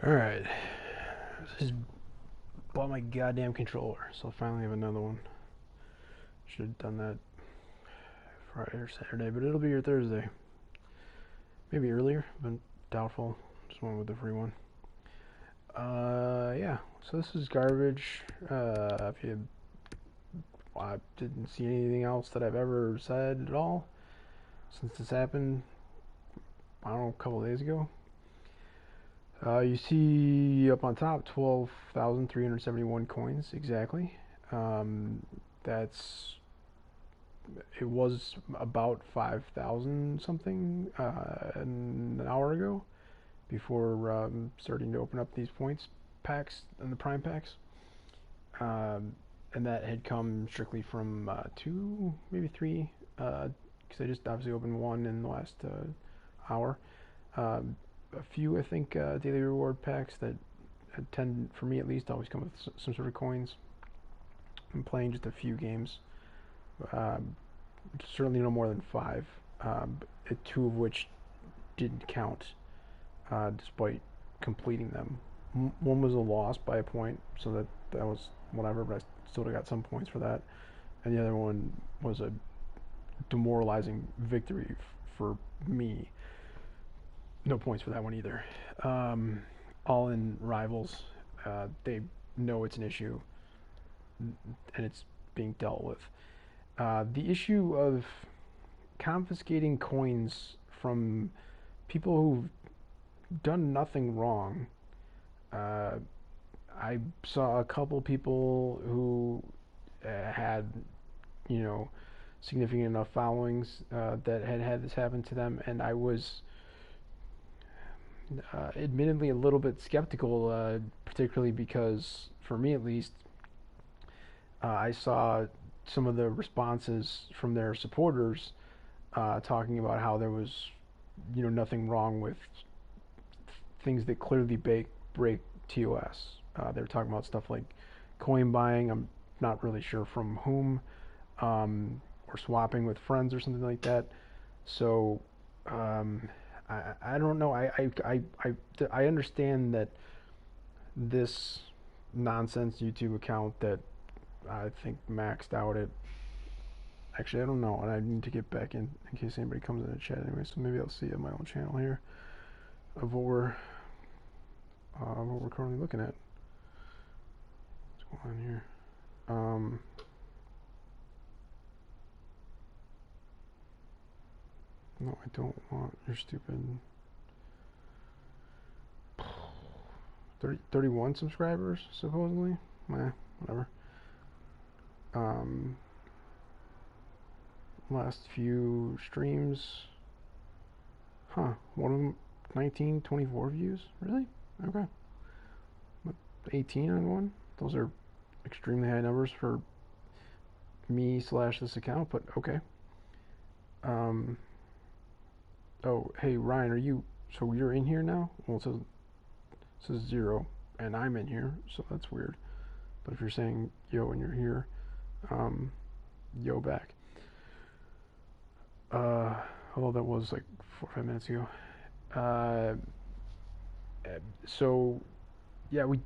Alright. Just bought my goddamn controller, so I finally have another one. Should have done that Friday or Saturday, but it'll be here Thursday. Maybe earlier, but doubtful. Just went with the free one. Yeah. So this is garbage. If you, I didn't see anything else that I've ever said at all since this happened. I don't know, a couple days ago. You see up on top 12,371 coins exactly. That's it was about 5,000 something an hour ago before starting to open up these points packs and the prime packs. And that had come strictly from two, maybe three, because I just obviously opened one in the last hour. A few, I think, daily reward packs that tend, for me at least, always come with some sort of coins. I'm playing just a few games. Um, Certainly no more than five, two of which didn't count, despite completing them. One was a loss by a point, so that was whatever, but I still got some points for that. And the other one was a demoralizing victory for me. No points for that one either. All in rivals. They know it's an issue, and it's being dealt with. The issue of confiscating coins from people who've done nothing wrong. Uh, I saw a couple people who had, you know, significant enough followings that had had this happen to them, and I was admittedly a little bit skeptical, particularly because, for me at least, I saw some of the responses from their supporters talking about how there was, nothing wrong with things that clearly break TOS. They were talking about stuff like coin buying. I'm not really sure from whom, or swapping with friends or something like that. So um, I don't know. I understand that this nonsense YouTube account that I think maxed out at. Actually, I don't know, and I need to get back in case anybody comes in the chat anyway. So maybe I'll see it on my own channel here of what we're currently looking at. What's going on here? No, I don't want your stupid 31 subscribers, supposedly. Whatever. Um, last few streams. Huh. One of them, 19, 24 views? Really? Okay. 18 on one? Those are extremely high numbers for me / this account, but okay. Oh, hey, Ryan, so you're in here now? Well, it says 0, and I'm in here, so that's weird. But if you're saying yo and you're here, yo back. Although that was like 4 or 5 minutes ago. So, yeah, we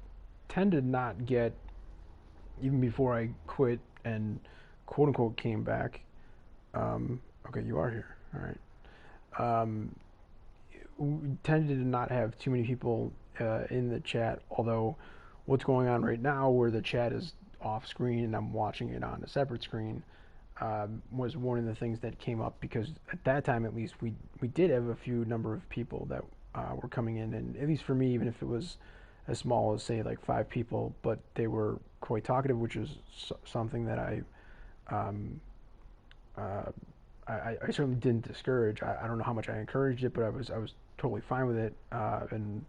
tend to not get, even before I quit and quote unquote came back. Okay, you are here. All right. We tended to not have too many people in the chat, although what's going on right now where the chat is off screen and I'm watching it on a separate screen was one of the things that came up, because at that time at least we did have a few number of people that were coming in, and at least for me, even if it was as small as say like 5 people, but they were quite talkative, which is something that um, uh, I certainly didn't discourage. I don't know how much I encouraged it, but I was totally fine with it, and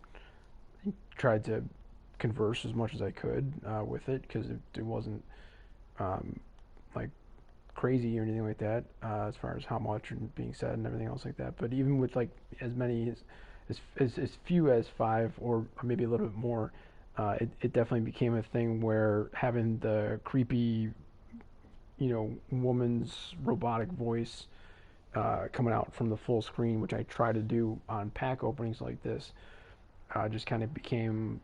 tried to converse as much as I could with it, because it wasn't um, like crazy or anything like that, as far as how much and being said and everything else like that. But even with like as many as few as 5 or maybe a little bit more, it definitely became a thing where having the creepy, woman's robotic voice coming out from the full screen, which I try to do on pack openings like this, just kind of became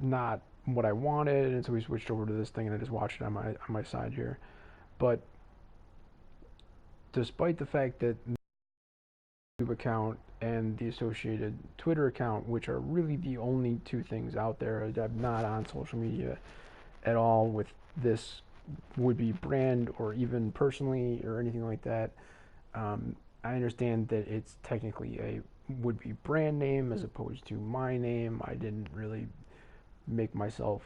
not what I wanted, and so we switched over to this thing, and I just watched it on my side here. But despite the fact that the YouTube account and the associated Twitter account, which are really the only 2 things out there, I'm not on social media at all with this would-be brand or even personally or anything like that. I understand that it's technically a would-be brand name as opposed to my name. I didn't really make myself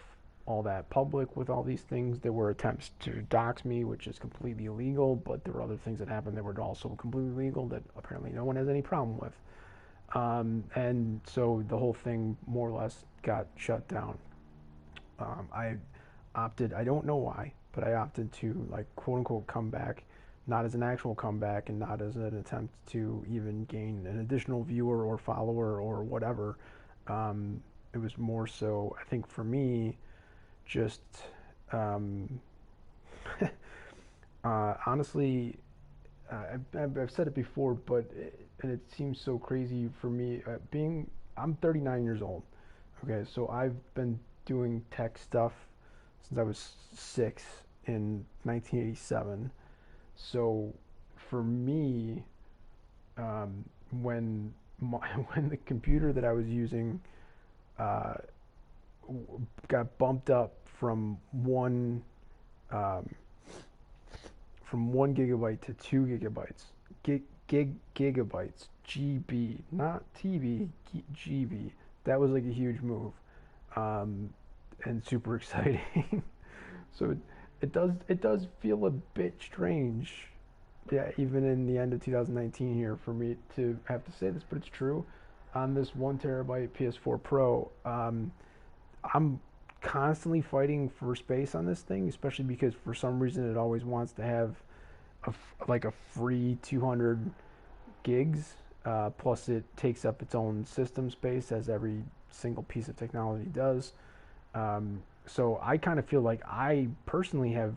all that public with all these things. There were attempts to dox me, which is completely illegal, but there were other things that happened that were also completely legal that apparently no one has any problem with. And so the whole thing more or less got shut down. I opted, I don't know why, but I opted to like quote unquote come back, not as an actual comeback and not as an attempt to even gain an additional viewer or follower or whatever. It was more so, I think for me, just um, honestly, I've said it before, and it seems so crazy for me. I'm 39 years old. Okay, so I've been doing tech stuff since I was 6 in 1987. So for me, when when the computer that I was using uh, got bumped up um, from 1 gigabyte to 2 gigabytes, gigabytes, GB, not TB, GB. That was like a huge move, um, and super exciting. So it does feel a bit strange, yeah, even in the end of 2019 here for me to have to say this, but it's true. On this 1 terabyte PS4 Pro, I'm constantly fighting for space on this thing, especially because for some reason it always wants to have like a free 200 gigs. Plus, it takes up its own system space, as every single piece of technology does. So I kind of feel like I personally have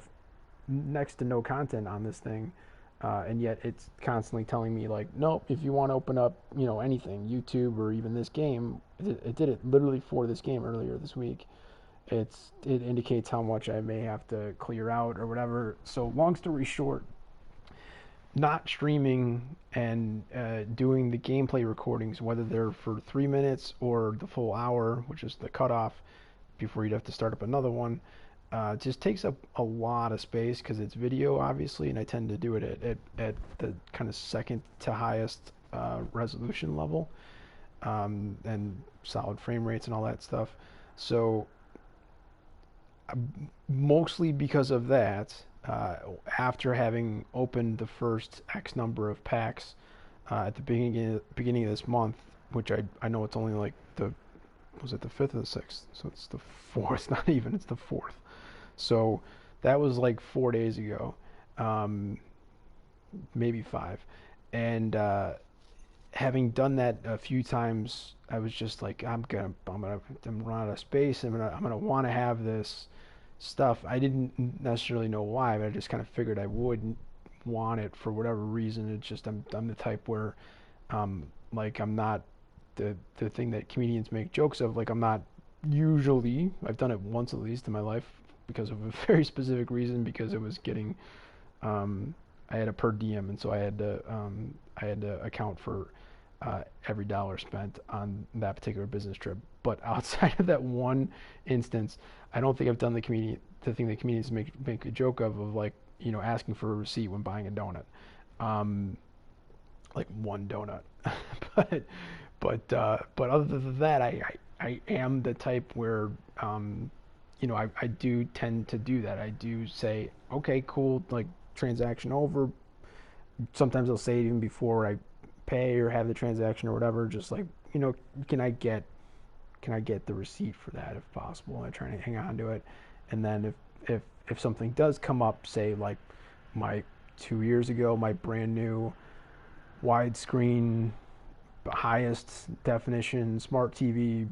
next to no content on this thing, and yet it's constantly telling me like, nope, if you want to open up, anything, YouTube or even this game, it did it literally for this game earlier this week. It indicates how much I may have to clear out or whatever. So long story short, not streaming and doing the gameplay recordings, whether they're for 3 minutes or the full hour, which is the cutoff before you'd have to start up another one, just takes up a lot of space because it's video, obviously, and I tend to do it at the kind of second to highest resolution level, and solid frame rates and all that stuff. So mostly because of that, after having opened the first X number of packs at the beginning of this month, which I know it's only like was it the 5th or the 6th? So it's the 4th, not even, it's the 4th. So that was like 4 days ago, maybe 5. And having done that a few times, I was just like, I'm run out of space. I'm gonna want to have this stuff. I didn't necessarily know why, but I just kind of figured I would want it for whatever reason. It's just I'm the type where, like, I'm not the thing that comedians make jokes of. Like, I'm not usually. I've done it once at least in my life because of a very specific reason, because it was getting, I had a per diem, and so I had to account for every dollar spent on that particular business trip. But outside of that one instance, I don't think I've done the thing that comedians make a joke of like, asking for a receipt when buying a donut, like one donut. but but other than that, I am the type where, I do tend to do that. I do say, okay, cool, like, transaction over. Sometimes I'll say it even before I pay or have the transaction or whatever, just like, can I get the receipt for that if possible? I try to hang on to it, and then if something does come up, say like my 2 years ago, my brand new widescreen, highest definition smart TV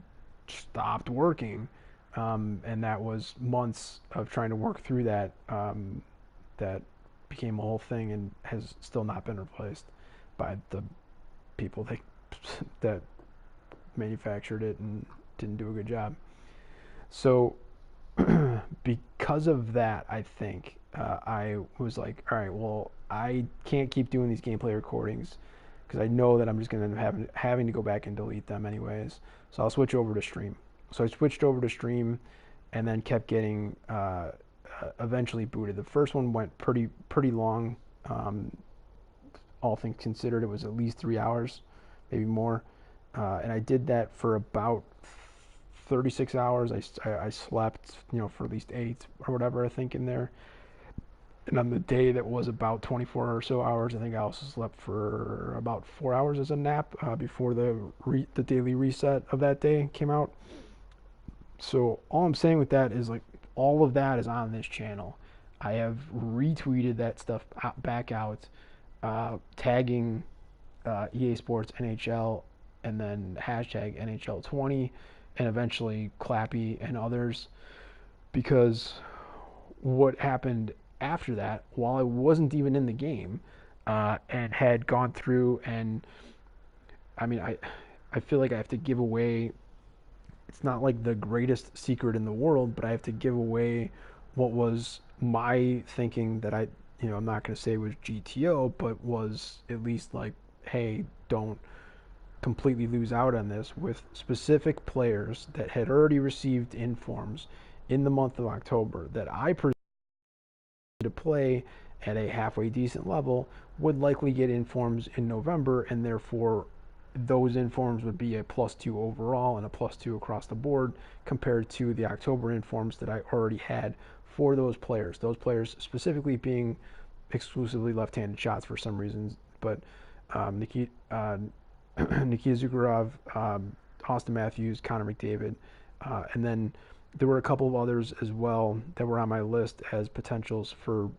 stopped working, and that was months of trying to work through that. That became a whole thing and has still not been replaced by the people that manufactured it and didn't do a good job. So because of that, I think I was like, all right, well, I can't keep doing these gameplay recordings because I know that I'm just going to end up having to go back and delete them anyways. So I'll switch over to stream. So I switched over to stream, and then kept getting eventually booted. The first one went pretty long. All things considered, it was at least 3 hours, maybe more. And I did that for about 36 hours. I slept, for at least 8 or whatever, I think, in there. And on the day that was about 24 or so hours, I think I also slept for about 4 hours as a nap before the daily reset of that day came out. So all I'm saying with that is, like, all of that is on this channel. I have retweeted that stuff back out, tagging EA Sports NHL, and then hashtag NHL20, and eventually Clappy and others, because what happened after that, while I wasn't even in the game, and had gone through, and I mean, I feel like I have to give away, it's not like the greatest secret in the world, but I have to give away what was my thinking that I'm not going to say was GTO, but was at least like, hey, don't completely lose out on this, with specific players that had already received informs in the month of October that I presented to play at a halfway decent level would likely get informs in November, and therefore those informs would be a +2 overall and a +2 across the board compared to the October informs that I already had for those players. Those players specifically being exclusively left-handed shots for some reasons, but Nikita, Nikita Zuccarov, Austin Matthews, Connor McDavid, and then there were a couple of others as well that were on my list as potentials for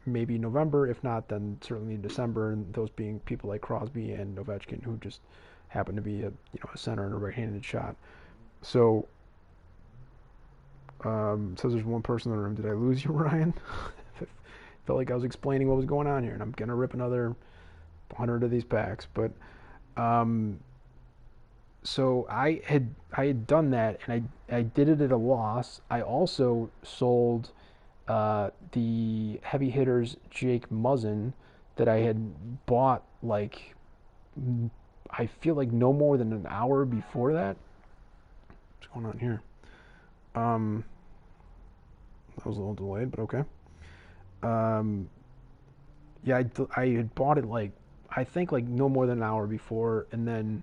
maybe November, if not, then certainly in December. And those being people like Crosby and Ovechkin, who just happen to be a center and a right-handed shot. So, says there's one person in the room. Did I lose you, Ryan? Felt like I was explaining what was going on here, and I'm gonna rip another 100 of these packs, but. So I had done that, and I did it at a loss. I also sold the heavy hitters Jake Muzzin that I had bought like I feel like no more than an hour before that. What's going on here? That was a little delayed, but okay. Yeah, I had bought it like I think like no more than an hour before, and then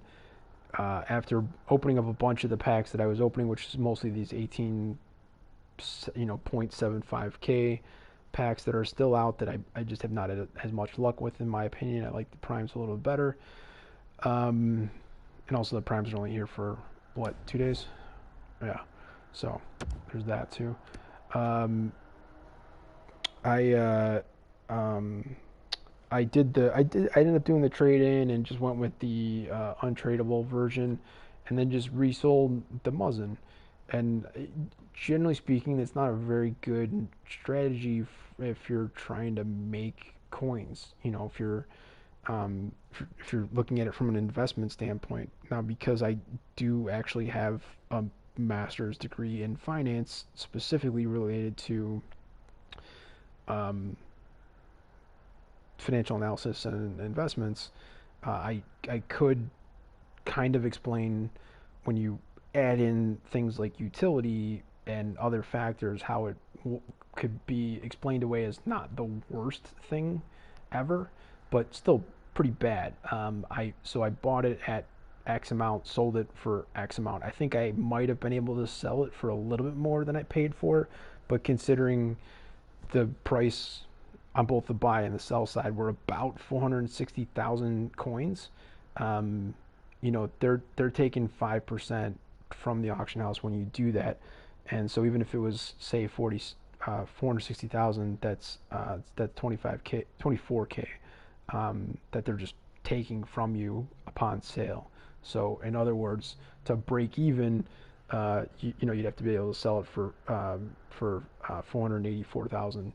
after opening up a bunch of the packs that I was opening, which is mostly these 18, 0.75K packs that are still out that I just have not had as much luck with, in my opinion. I like the primes a little bit better. And also the primes are only here for, what, 2 days? Yeah. So there's that too. I ended up doing the trade in and just went with the untradeable version, and then just resold the Muzzin. And generally speaking, it's not a very good strategy if you're trying to make coins. If you're looking at it from an investment standpoint. Now, because I do actually have a master's degree in finance, specifically related to financial analysis and investments, I could kind of explain when you add in things like utility and other factors how it could be explained away as not the worst thing ever, but still pretty bad. So I bought it at X amount, sold it for X amount. I think I might have been able to sell it for a little bit more than I paid for, but considering the price on both the buy and the sell side were about 460,000 coins. They're taking 5% from the auction house when you do that, and so even if it was say 460,000, that's 25k, 24k that they're just taking from you upon sale. So in other words, to break even, you'd have to be able to sell it for 484,000.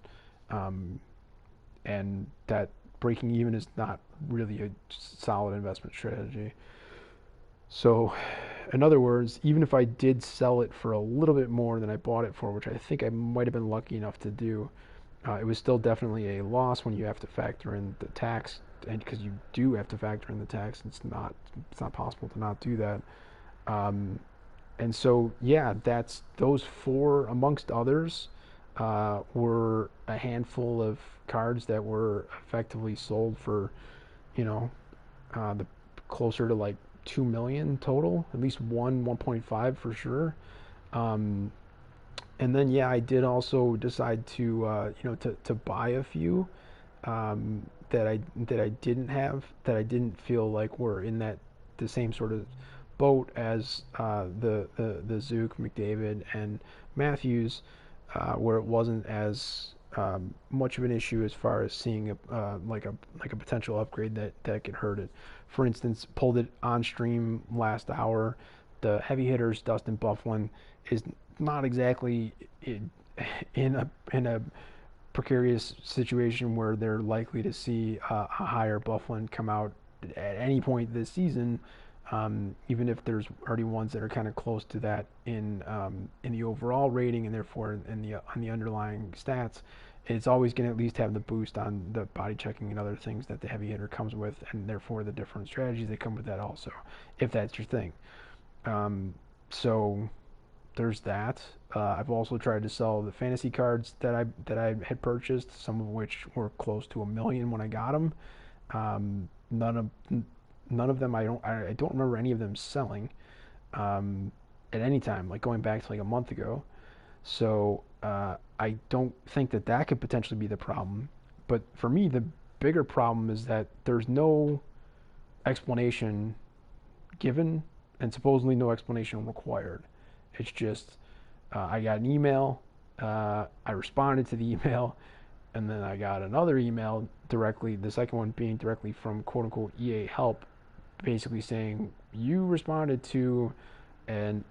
And that breaking even is not really a solid investment strategy. So, in other words, even if I did sell it for a little bit more than I bought it for, which I think I might have been lucky enough to do, it was still definitely a loss when you have to factor in the tax, and because you do have to factor in the tax, it's not possible to not do that. And so, yeah, that's those four, amongst others, were a handful of cards that were effectively sold for, the closer to like 2 million total, at least 1.5 for sure. And then yeah, I did also decide to to buy a few that I didn't feel like were in the same sort of boat as the Zook, McDavid, and Matthews, where it wasn't as much of an issue as far as seeing like a potential upgrade that could hurt it. For instance, pulled it on stream last hour. The heavy hitters Dustin Byfuglien is not exactly in a precarious situation where they're likely to see a higher Byfuglien come out at any point this season. Even if there's already ones that are kind of close to that in the overall rating and therefore on the underlying stats, it's always going to at least have the boost on the body checking and other things that the heavy hitter comes with, and therefore the different strategies that come with that also, if that's your thing. So there's that. I've also tried to sell the fantasy cards that I had purchased, some of which were close to 1 million when I got them. None of them I don't remember any of them selling at any time, like going back to like a month ago. So I don't think that could potentially be the problem. But for me, the bigger problem is that there's no explanation given and supposedly no explanation required. It's just I got an email, I responded to the email, and then I got another email directly, the second one being directly from quote unquote EA help, basically saying you responded to an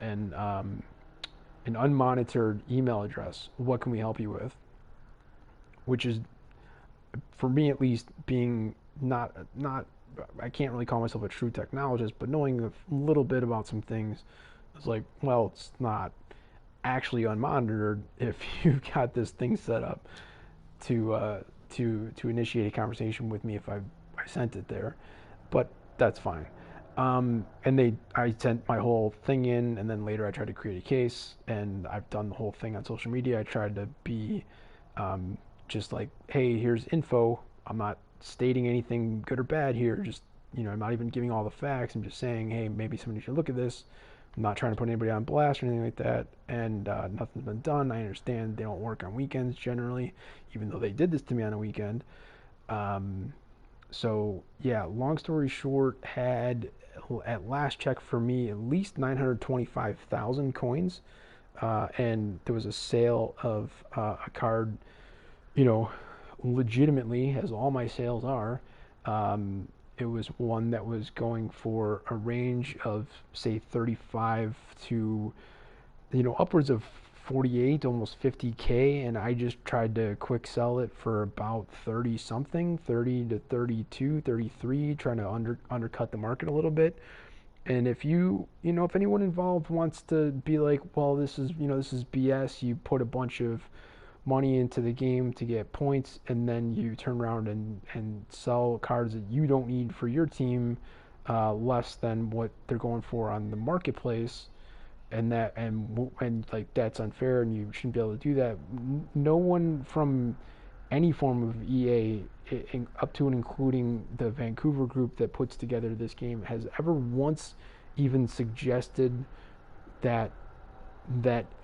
unmonitored email address. What can we help you with? Which is, for me at least, being not I can't really call myself a true technologist, but knowing a little bit about some things, it's like, well, it's not actually unmonitored if you got this thing set up to initiate a conversation with me if I sent it there, but that's fine. And I sent my whole thing in, and then later I tried to create a case, and I've done the whole thing on social media. I tried to be just like, hey, here's info. I'm not stating anything good or bad here. Just, I'm not even giving all the facts. I'm just saying, hey, maybe somebody should look at this. I'm not trying to put anybody on blast or anything like that. And nothing's been done. I understand they don't work on weekends generally, even though they did this to me on a weekend. So yeah, long story short, had at last check for me at least 925,000 coins, and there was a sale of a card, legitimately, as all my sales are. It was one that was going for a range of say 35 to upwards of 48, almost 50K, and I just tried to quick sell it for about 30 something, 30 to 32, 33, trying to undercut the market a little bit. And if if anyone involved wants to be like, well, this is BS, you put a bunch of money into the game to get points, and then you turn around and sell cards that you don't need for your team, less than what they're going for on the marketplace, and like that's unfair, and you shouldn't be able to do that. No one from any form of EA, up to and including the Vancouver group that puts together this game, has ever once even suggested that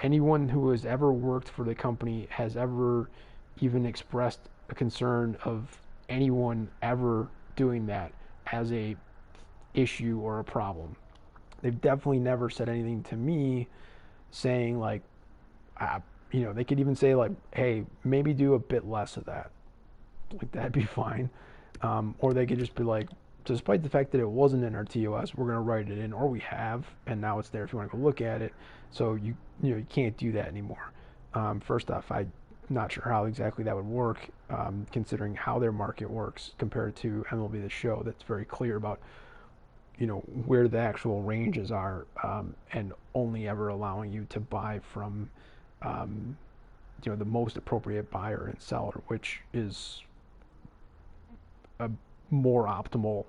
anyone who has ever worked for the company has ever even expressed a concern of anyone ever doing that as a issue or a problem. They've definitely never said anything to me saying like, they could even say like, hey, maybe do a bit less of that. Like, that'd be fine. Or they could just be like, despite the fact that it wasn't in our TOS, we're going to write it in, or we have, and now it's there if you want to go look at it. So you can't do that anymore. First off, I'm not sure how exactly that would work, considering how their market works compared to MLB The Show. That's very clear about where the actual ranges are, and only ever allowing you to buy from the most appropriate buyer and seller, which is a more optimal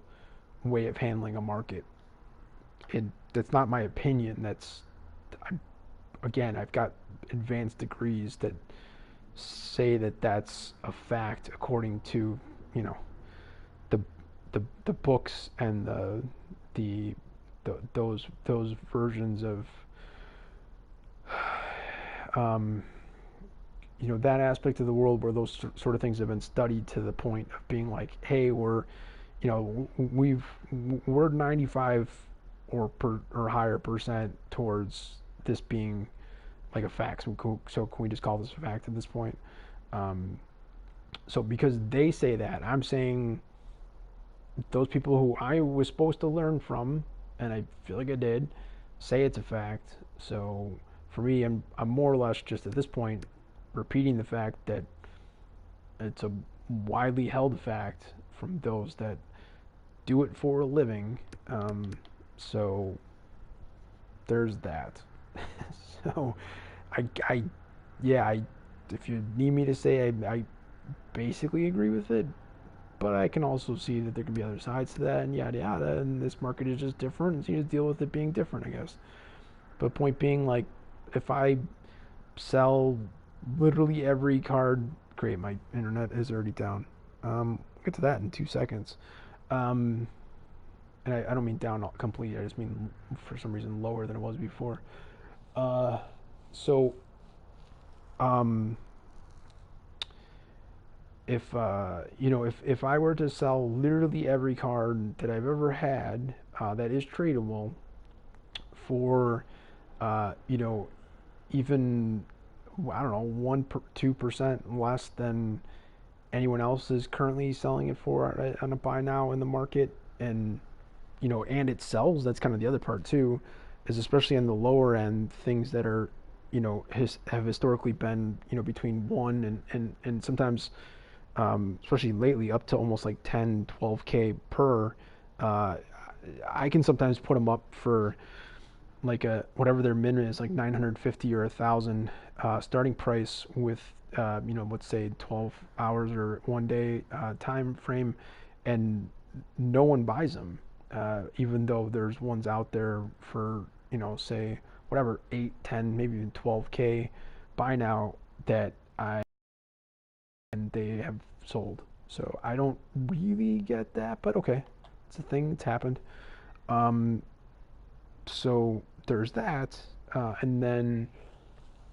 way of handling a market. That's not my opinion. Again, I've got advanced degrees that say that that's a fact according to the books and those versions of that aspect of the world where those sort of things have been studied to the point of being like, hey, we're 95 or higher percent towards this being like a fact. So can we just call this a fact at this point? So because they say that, I'm saying those people who I was supposed to learn from, and I feel like I did, say it's a fact. So for me, I'm more or less just at this point repeating the fact that it's a widely held fact from those that do it for a living. So there's that. So if you need me to say, I basically agree with it, but I can also see that there can be other sides to that, and yada yada, and this market is just different, and so you just deal with it being different, I guess. But point being, like, if I sell literally every card, great, my internet is already down. We'll get to that in 2 seconds. Um, and I don't mean down completely. I just mean for some reason lower than it was before. Uh, so um, if if I were to sell literally every card that I've ever had that is tradable for you know even I don't know 2% less than anyone else is currently selling it for on a buy now in the market, and and it sells. That's kind of the other part too, is especially on the lower end, things that are have historically been between 1 and sometimes especially lately up to almost like 10 12K per. uh, I can sometimes put them up for like a whatever their min is, like 950 or 1,000 starting price with let's say 12 hours or 1 day time frame, and no one buys them, even though there's ones out there for say whatever 8, 10, maybe even 12K buy now that I and they have sold. So I don't really get that, but okay, it's a thing. It's happened. Um, so there's that, and then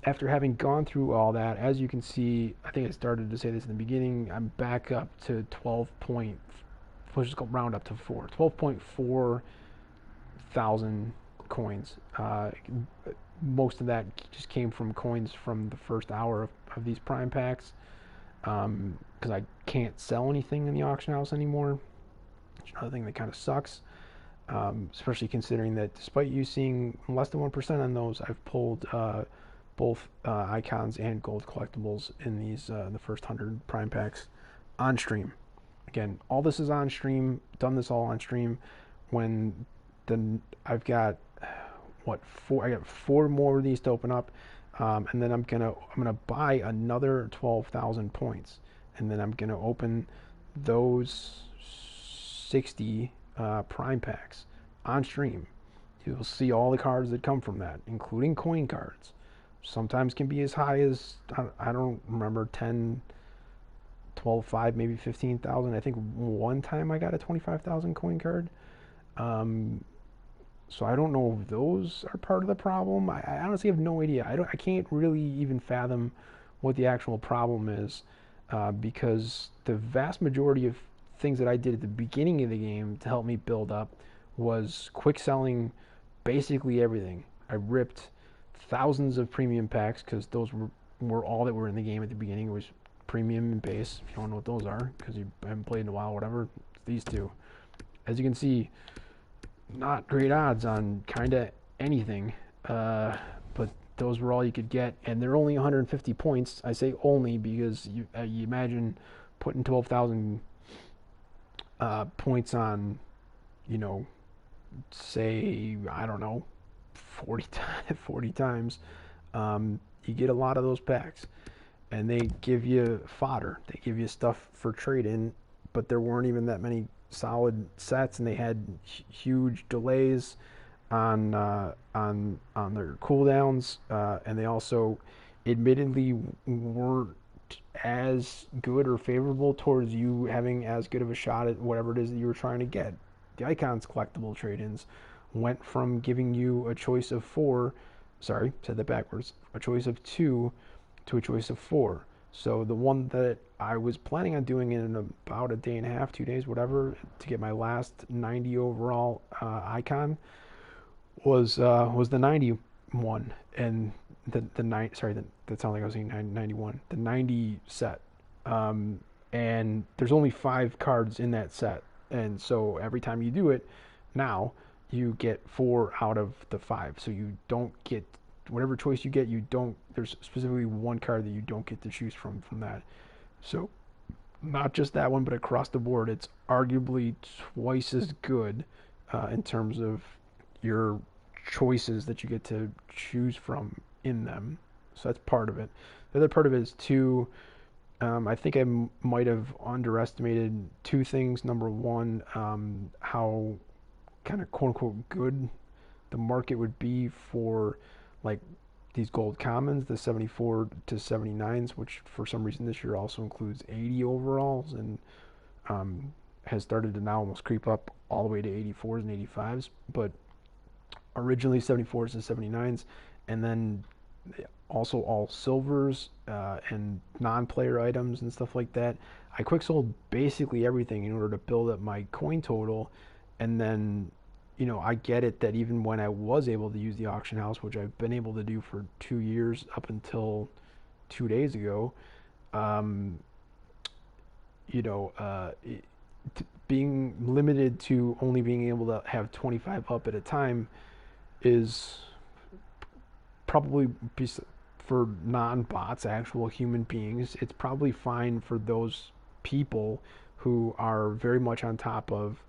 after having gone through all that, as you can see, I think I started to say this in the beginning, I'm back up to 12 point, let's just go round up to 12.4 thousand coins. Most of that just came from coins from the first hour of these prime packs, because I can't sell anything in the auction house anymore. It's another thing that kind of sucks. Especially considering that despite you seeing less than 1% on those, I've pulled both icons and gold collectibles in these the first 100 prime packs on stream. Again, all this is on stream. Done this all on stream. When the I've got what four? I got 4 more of these to open up, and then I'm gonna buy another 12,000 points, and then I'm gonna open those 60 prime packs on stream. You'll see all the cards that come from that, including coin cards. Sometimes can be as high as I don't remember 10, 12, 5, maybe 15,000. I think one time I got a 25,000 coin card. Um, so I don't know if those are part of the problem. I honestly have no idea. I can't really even fathom what the actual problem is, because the vast majority of things that I did at the beginning of the game to help me build up was quick selling basically everything. I ripped thousands of premium packs because those were all that were in the game at the beginning. It was premium and base, if you don't know what those are because you haven't played in a while, whatever. It's these two. As you can see, not great odds on kind of anything, but those were all you could get, and they're only 150 points. I say only because you imagine putting 12,000 points on, you know, say, I don't know, 40 times, you get a lot of those packs. And they give you fodder. They give you stuff for trade-in, but there weren't even that many solid sets, and they had huge delays on their cooldowns, and they also admittedly weren't as good or favorable towards you having as good of a shot at whatever it is that you were trying to get. The Icons collectible trade-ins went from giving you a choice of 4, sorry, said that backwards, a choice of 2 to a choice of 4. So the one that I was planning on doing in about a day and a half, 2 days, whatever, to get my last 90 overall icon was the 91, and the 9, sorry, that sounded like I was saying 91, the 90 set, and there's only 5 cards in that set, and so every time you do it now you get 4 out of the 5, so you don't get whatever choice you get, you don't, there's specifically one card that you don't get to choose from that. So not just that one, but across the board, it's arguably twice as good in terms of your choices that you get to choose from in them. So that's part of it. The other part of it is too, I think I might have underestimated 2 things. Number one, how kind of quote unquote good the market would be for like these gold commons, the 74 to 79s, which for some reason this year also includes 80 overalls, and um, has started to now almost creep up all the way to 84s and 85s. But originally 74s and 79s, and then also all silvers and non-player items and stuff like that. I quick sold basically everything in order to build up my coin total, and then I get it that even when I was able to use the auction house, which I've been able to do for 2 years up until 2 days ago, um, you know, being limited to only being able to have 25 up at a time is probably for non-bots, actual human beings. It's probably fine for those people who are very much on top of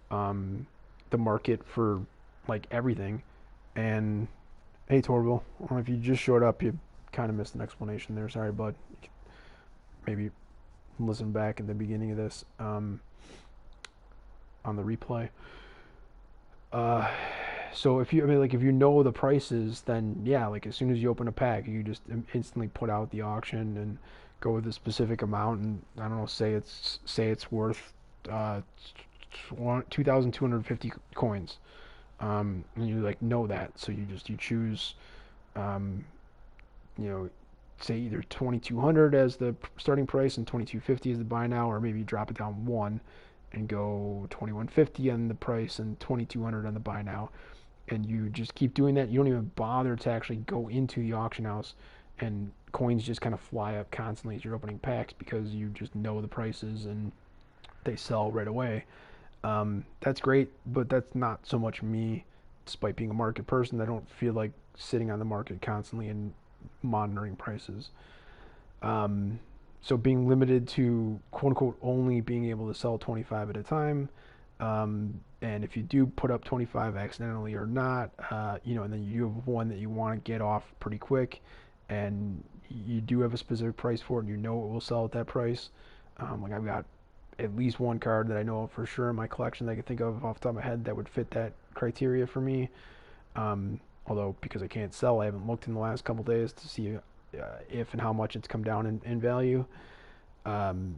um, the market for like everything. And hey, Torville, if you just showed up, you kind of missed an explanation there. Sorry, bud. Maybe listen back in the beginning of this on the replay. So if you, I mean, like if you know the prices, then yeah, like as soon as you open a pack, you just instantly put out the auction and go with a specific amount, and I don't know, say it's worth 2,250 coins, and you like know that, so you choose, um, you know, say either 2,200 as the starting price and 2,250 as the buy now, or maybe you drop it down one and go 2,150 on the price and 2,200 on the buy now, and you just keep doing that. You don't even bother to actually go into the auction house, and coins just kind of fly up constantly as you're opening packs because you just know the prices and they sell right away. That's great, but that's not so much me. Despite being a market person, I don't feel like sitting on the market constantly and monitoring prices. So being limited to quote unquote only being able to sell 25 at a time, and if you do put up 25 accidentally or not, and then you have one that you want to get off pretty quick, and you do have a specific price for it, and you know it will sell at that price. Like I've got at least one card that I know of for sure in my collection that I can think of off the top of my head that would fit that criteria for me. Although because I can't sell, I haven't looked in the last couple days to see if and how much it's come down in value. Um,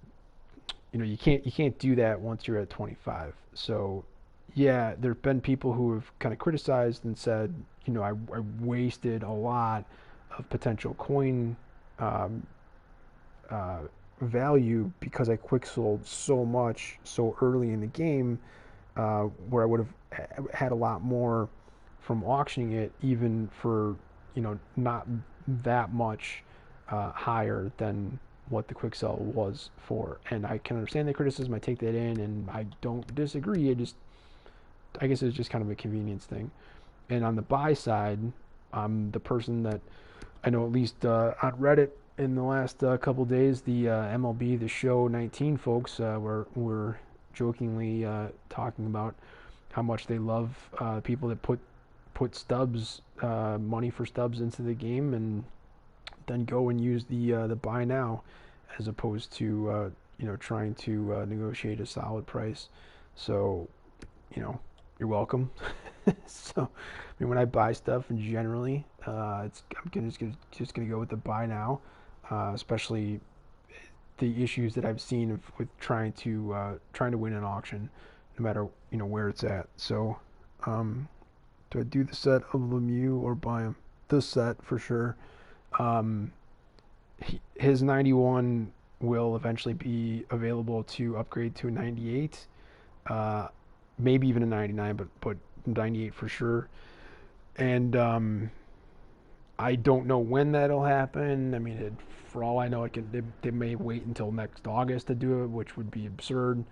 you can't do that once you're at 25. So yeah, there've been people who have kind of criticized and said, I wasted a lot of potential coin um, uh, value because I quick sold so much so early in the game, where I would have had a lot more from auctioning it, even for not that much higher than what the quick sell was for. And I can understand the criticism. I take that in, and I don't disagree. I guess it's just kind of a convenience thing. And on the buy side, I'm the person that I know, at least on Reddit in the last couple days, the MLB The Show 19 folks were jokingly talking about how much they love people that put stubs, money for stubs into the game, and then go and use the buy now, as opposed to trying to negotiate a solid price. So you're welcome. So I mean, when I buy stuff, and generally I'm just gonna go with the buy now, especially the issues that I've seen with trying to win an auction, no matter where it's at. So do I do the set of Lemieux or buy him? The set for sure. Um, his 91 will eventually be available to upgrade to a 98, maybe even a 99, but 98 for sure. And I don't know when that'll happen. I mean, for all I know, they may wait until next August to do it, which would be absurd,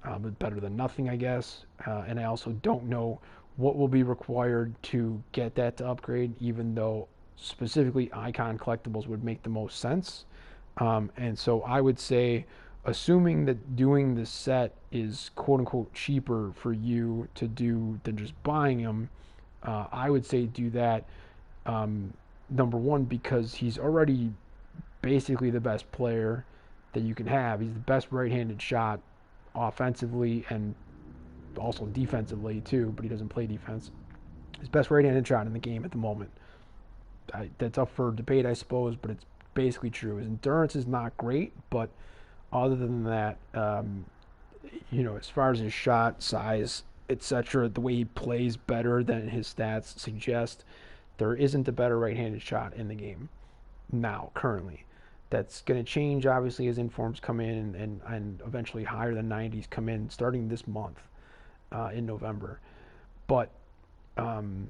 but better than nothing, I guess. And I also don't know what will be required to get that to upgrade, even though specifically Icon collectibles would make the most sense. And so I would say, assuming that doing the set is quote unquote cheaper for you to do than just buying them, I would say do that. Number one, because he's already basically the best player that you can have. He's the best right-handed shot offensively and also defensively too, but he doesn't play defense. His best right-handed shot in the game at the moment. that's up for debate, I suppose, but it's basically true. His endurance is not great, but other than that, as far as his shot size, etc., the way he plays better than his stats suggest, there isn't a better right-handed shot in the game now currently. That's going to change obviously as informs come in and eventually higher than 90s come in starting this month in November. But um,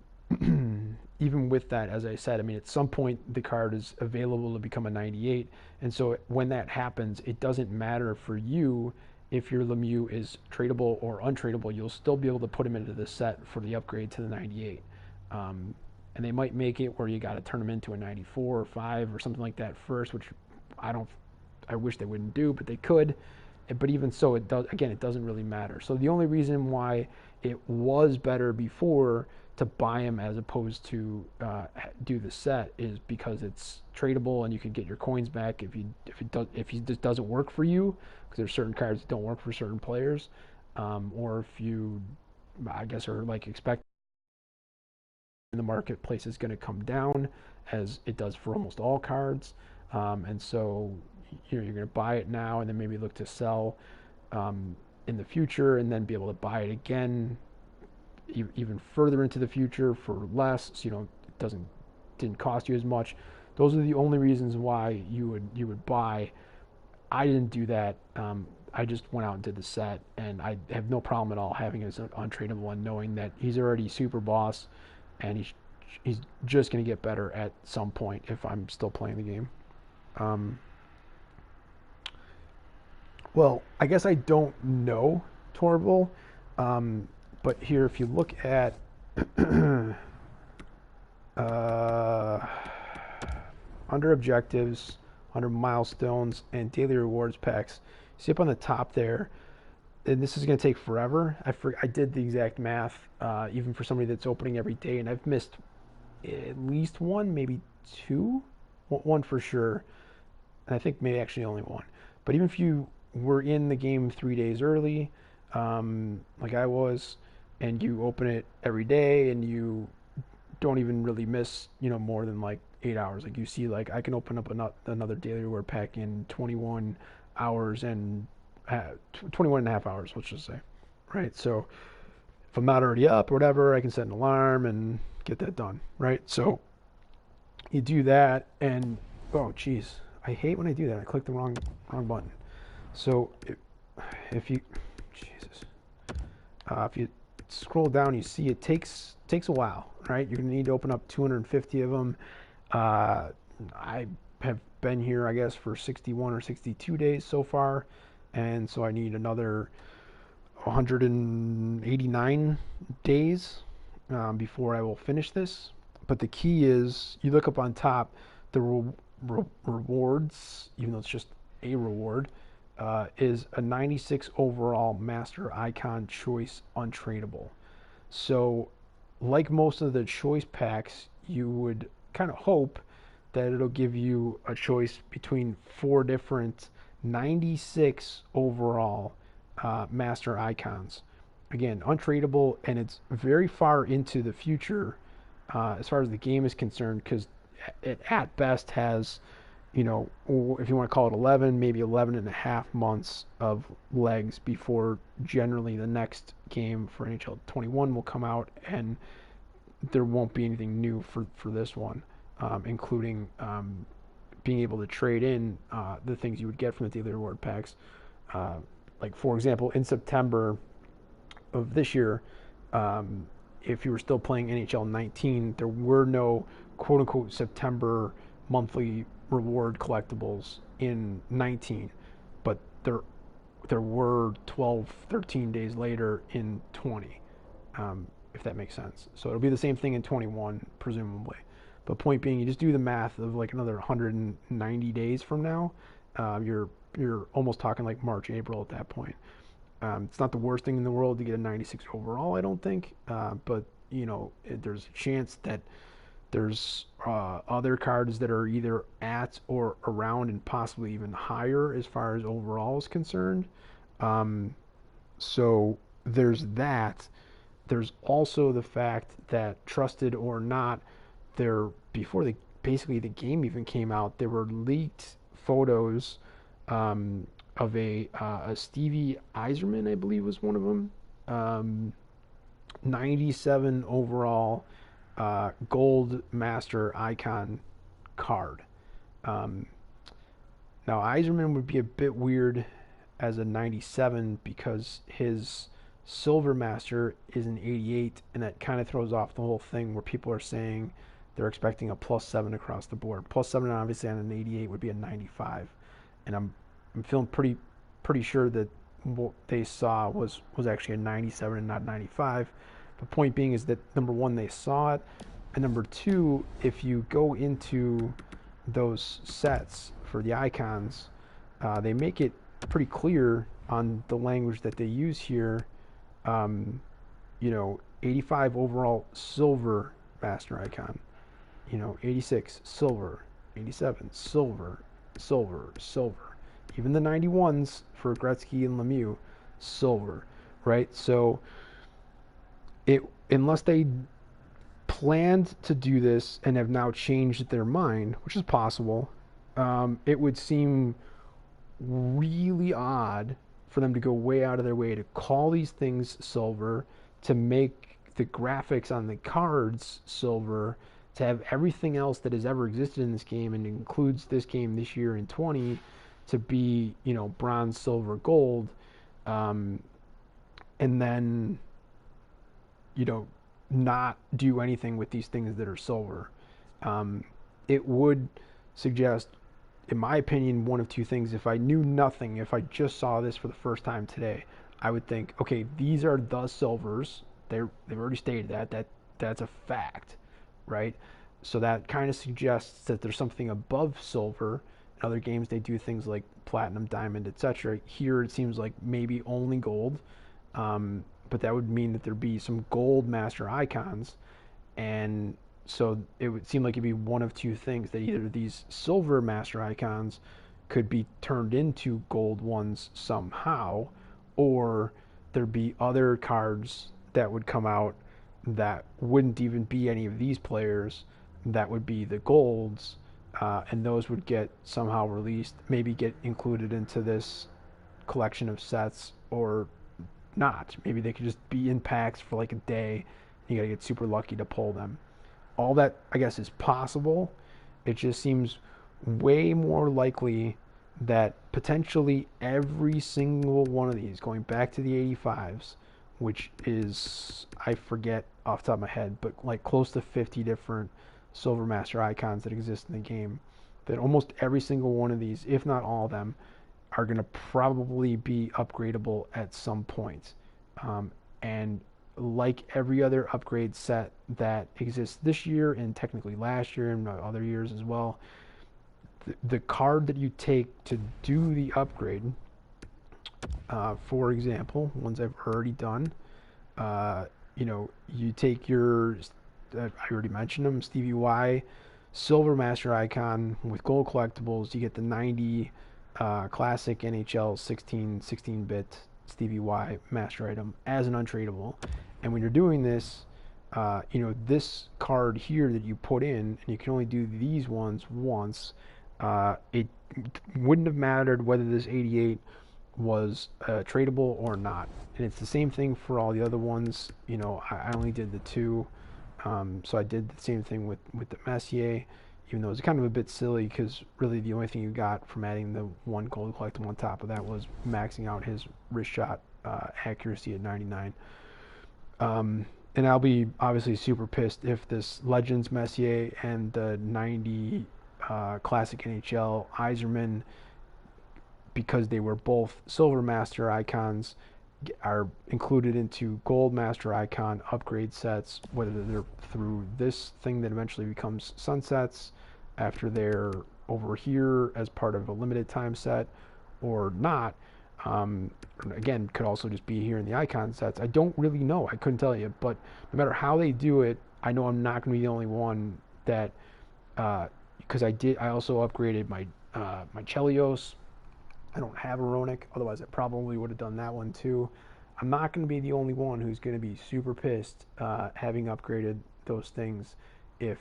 even with that, as I said, I mean, at some point the card is available to become a 98, and so when that happens, it doesn't matter for you if your Lemieux is tradable or untradeable. You'll still be able to put him into the set for the upgrade to the 98. And they might make it where you got to turn him into a 94 or 5 or something like that first, which I don't. I wish they wouldn't do, but they could. But even so, it does. Again, it doesn't really matter. So the only reason why it was better before to buy him as opposed to do the set is because it's tradable and you can get your coins back if he just doesn't work for you, because there's certain cards that don't work for certain players, or if you, I guess, are like expect the marketplace is going to come down as it does for almost all cards, and so you're going to buy it now and then maybe look to sell in the future and then be able to buy it again even further into the future for less, so it didn't cost you as much. Those are the only reasons why you would buy. I didn't do that. I just went out and did the set, and I have no problem at all having it as an untradeable and knowing that he's already super boss, and he's just going to get better at some point if I'm still playing the game. Um, well, I guess I don't know Torval, but here if you look at uh, under objectives, under milestones, and daily rewards packs, see up on the top there, and this is going to take forever. I did the exact math, even for somebody that's opening every day, and I've missed at least one, maybe two, one for sure, and I think maybe actually only one. But even if you were in the game 3 days early, like I was, and you open it every day, and you don't even really miss, more than like 8 hours. Like you see, like I can open up another daily reward pack in 21 hours and 21 and a half hours, let's just say, right? So if I'm not already up or whatever, I can set an alarm and get that done, right? So you do that, and oh, geez, I hate when I do that. I click the wrong button. So if you, Jesus, if you scroll down, you see it takes a while, right? You're gonna need to open up 250 of them. I have been here, I guess, for 61 or 62 days so far, and so I need another 189 days before I will finish this. But the key is, you look up on top, the rewards, even though it's just a reward, is a 96 overall master icon choice untradeable. So like most of the choice packs, you would kind of hope that it'll give you a choice between 4 different 96 overall master icons. Again, untradeable, and it's very far into the future as far as the game is concerned, because it at best has, if you want to call it 11, maybe 11 and a half months of legs before generally the next game for NHL 21 will come out, and there won't be anything new for this one, including being able to trade in the things you would get from the daily reward packs. Like, for example, in September of this year, if you were still playing NHL 19, there were no quote-unquote September monthly reward collectibles in 19, but there were 12, 13 days later in 20, if that makes sense. So it'll be the same thing in 21, presumably. But point being, you just do the math of like another 190 days from now, you're almost talking like March, April at that point. It's not the worst thing in the world to get a 96 overall, I don't think, but there's a chance that there's other cards that are either at or around and possibly even higher as far as overall is concerned. So there's that. There's also the fact that, trusted or not, before the basically the game even came out, there were leaked photos of a Stevie Eiserman, I believe was one of them, 97 overall gold master icon card. Um, Now Eiserman would be a bit weird as a 97 because his silver master is an 88, and that kind of throws off the whole thing where people are saying they're expecting a +7 across the board. +7 obviously on an 88 would be a 95, and I'm feeling pretty sure that what they saw was actually a 97 and not 95. The point being is that number one, they saw it, and number two, if you go into those sets for the icons, they make it pretty clear on the language that they use here. 85 overall silver master icon. 86 silver, 87 silver, silver, silver. Even the 91s for Gretzky and Lemieux, silver, right? So unless they planned to do this and have now changed their mind, which is possible, it would seem really odd for them to go way out of their way to call these things silver, to make the graphics on the cards silver, to have everything else that has ever existed in this game and includes this game this year in 20 to be, bronze, silver, gold, and then, not do anything with these things that are silver. It would suggest, in my opinion, one of two things. If I knew nothing, if I just saw this for the first time today, I would think, okay, these are the silvers. They've already stated that's a fact, right? So that kind of suggests that there's something above silver. In other games, they do things like platinum, diamond, etc. Here, it seems like maybe only gold, but that would mean that there'd be some gold master icons, and so it would seem like it'd be one of two things, that either these silver master icons could be turned into gold ones somehow, or there'd be other cards that would come out that wouldn't even be any of these players, that would be the golds, and those would get somehow released, maybe get included into this collection of sets, or not. Maybe they could just be in packs for like a day. You gotta get super lucky to pull them. All that, I guess, is possible. It just seems way more likely that potentially every single one of these, going back to the 85s, which is, I forget off the top of my head, but like close to 50 different Silver Master icons that exist in the game, that almost every single one of these, if not all of them, are going to probably be upgradable at some point. And like every other upgrade set that exists this year and technically last year and other years as well, the card that you take to do the upgrade, for example, ones I've already done, you take your, I already mentioned them, Stevie Y, Silver Master icon with gold collectibles. You get the 90 classic NHL 16-bit Stevie Y master item as an untradeable. And when you're doing this, this card here that you put in, and you can only do these ones once, it wouldn't have mattered whether this 88 was tradable or not. And it's the same thing for all the other ones. I only did the two, so I did the same thing with the Messier, even though it's kind of a bit silly because really the only thing you got from adding the one gold collectible on top of that was maxing out his wrist shot accuracy at 99. And I'll be obviously super pissed if this Legends Messier and the 90 classic NHL Eiserman, because they were both Silver Master icons, are included into Gold Master icon upgrade sets, whether they're through this thing that eventually becomes Sunsets after they're over here as part of a limited time set or not. Again, could also just be here in the icon sets. I don't really know. I couldn't tell you. But no matter how they do it, I know I'm not going to be the only one that, because I also upgraded my Chelios. I don't have a Ronick, otherwise I probably would have done that one too. I'm not going to be the only one who's going to be super pissed having upgraded those things if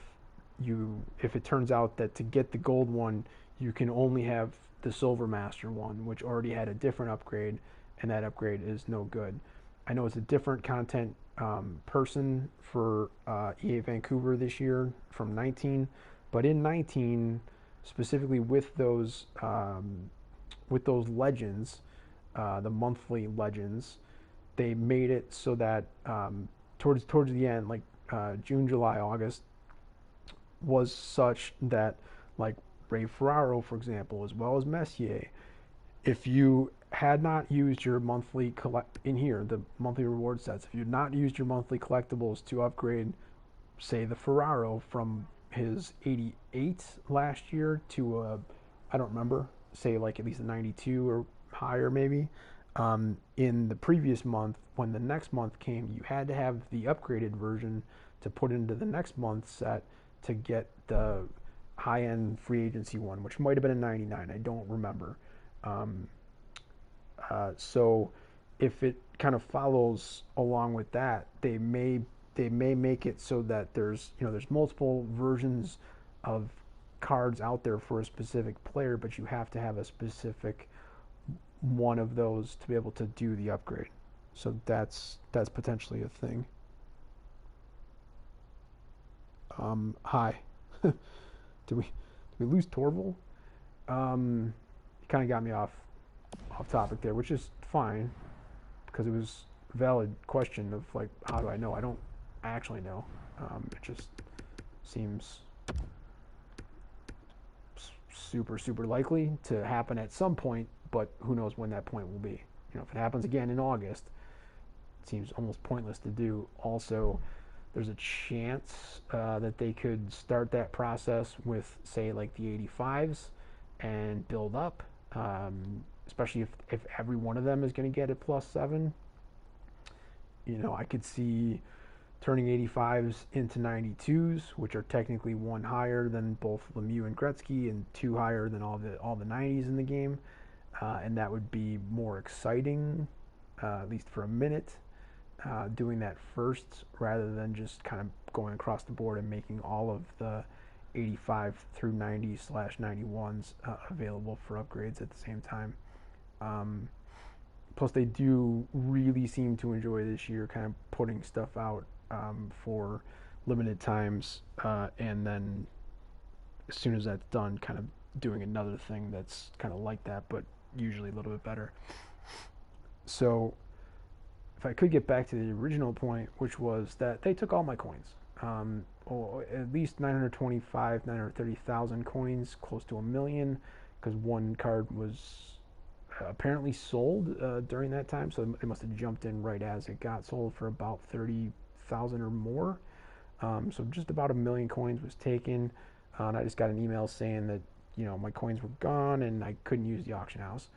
if it turns out that to get the gold one, you can only have the Silver Master one, which already had a different upgrade, and that upgrade is no good. I know it's a different content person for EA Vancouver this year from 19, but in 19, specifically with those legends, the monthly legends, they made it so that towards the end, like June, July, August, was such that like Ray Ferraro, for example, as well as Messier, if you had not used your monthly the monthly reward sets, if you had not used your monthly collectibles to upgrade, say, the Ferraro from his 88 last year to I don't remember, say like at least a 92 or higher maybe. In the previous month, when the next month came, you had to have the upgraded version to put into the next month's set to get the high-end free agency one, which might have been a 99. I don't remember. So if it kind of follows along with that, they may make it so that there's multiple versions of cards out there for a specific player, but you have to have a specific one of those to be able to do the upgrade. So that's potentially a thing. Hi. Did we lose Torval? He kind of got me off topic there, which is fine because it was a valid question of like, how do I know? I don't actually know. It just seems super likely to happen at some point, but who knows when that point will be. If it happens again in August, it seems almost pointless to do. Also, there's a chance that they could start that process with, say, like the 85s and build up, especially if every one of them is going to get a +7. I could see turning 85s into 92s, which are technically one higher than both Lemieux and Gretzky and two higher than all the 90s in the game, and that would be more exciting, at least for a minute. Doing that first rather than just kind of going across the board and making all of the 85 through 90/91s available for upgrades at the same time. Plus, they do really seem to enjoy this year kind of putting stuff out for limited times, and then as soon as that's done, kind of doing another thing that's kind of like that, but usually a little bit better. So if I could get back to the original point, which was that they took all my coins, or at least 930,000 coins, close to 1 million, because one card was apparently sold during that time, so they must have jumped in right as it got sold for about 30,000 or more. So just about 1 million coins was taken, and I just got an email saying that my coins were gone and I couldn't use the auction house.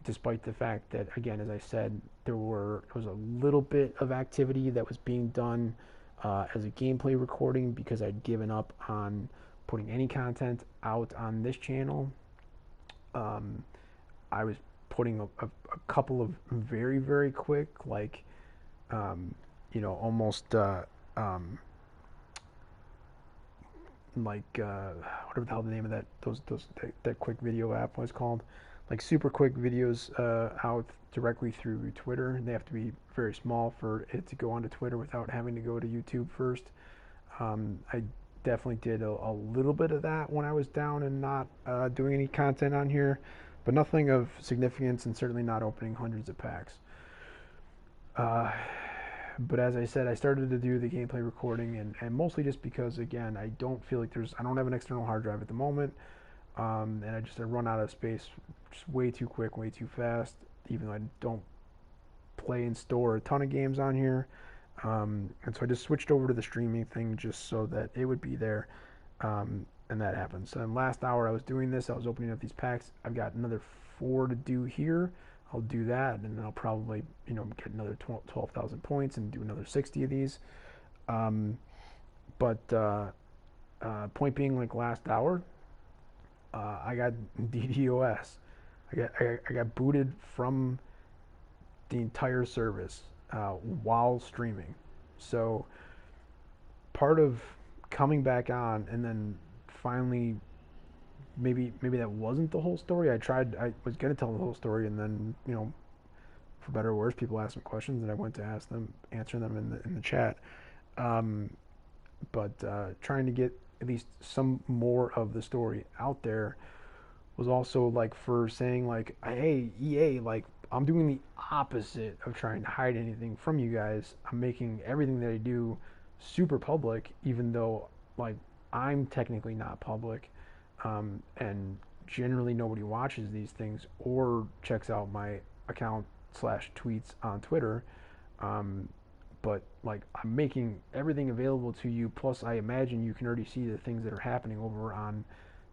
Despite the fact that, again, as I said, there was a little bit of activity that was being done as a gameplay recording because I'd given up on putting any content out on this channel. I was putting a couple of very quick, like, almost like whatever the hell the name of that quick video app was called. Like super quick videos out directly through Twitter. They have to be very small for it to go onto Twitter without having to go to YouTube first. I definitely did a little bit of that when I was down and not doing any content on here, but nothing of significance, and certainly not opening hundreds of packs. But as I said, I started to do the gameplay recording, and mostly just because, again, I don't feel like I don't have an external hard drive at the moment. And I run out of space just way too quick, way too fast, even though I don't play and store a ton of games on here. And so I just switched over to the streaming thing just so that it would be there. And that happens. So in last hour I was doing this, I was opening up these packs. I've got another 4 to do here. I'll do that, and then I'll probably, get another 12,000 points and do another 60 of these. But point being, like last hour, I got DDoS. I got booted from the entire service while streaming. So part of coming back on and then finally maybe that wasn't the whole story. I was gonna tell the whole story, and then for better or worse, people asked me questions, and I went to answer them in the chat. Um, but trying to get at least some more of the story out there was also like for saying like, hey EA, like I'm doing the opposite of trying to hide anything from you guys. I'm making everything that I do super public, even though like I'm technically not public, and generally nobody watches these things or checks out my account slash tweets on Twitter. Um, but like I'm making everything available to you. Plus, I imagine you can already see the things that are happening over on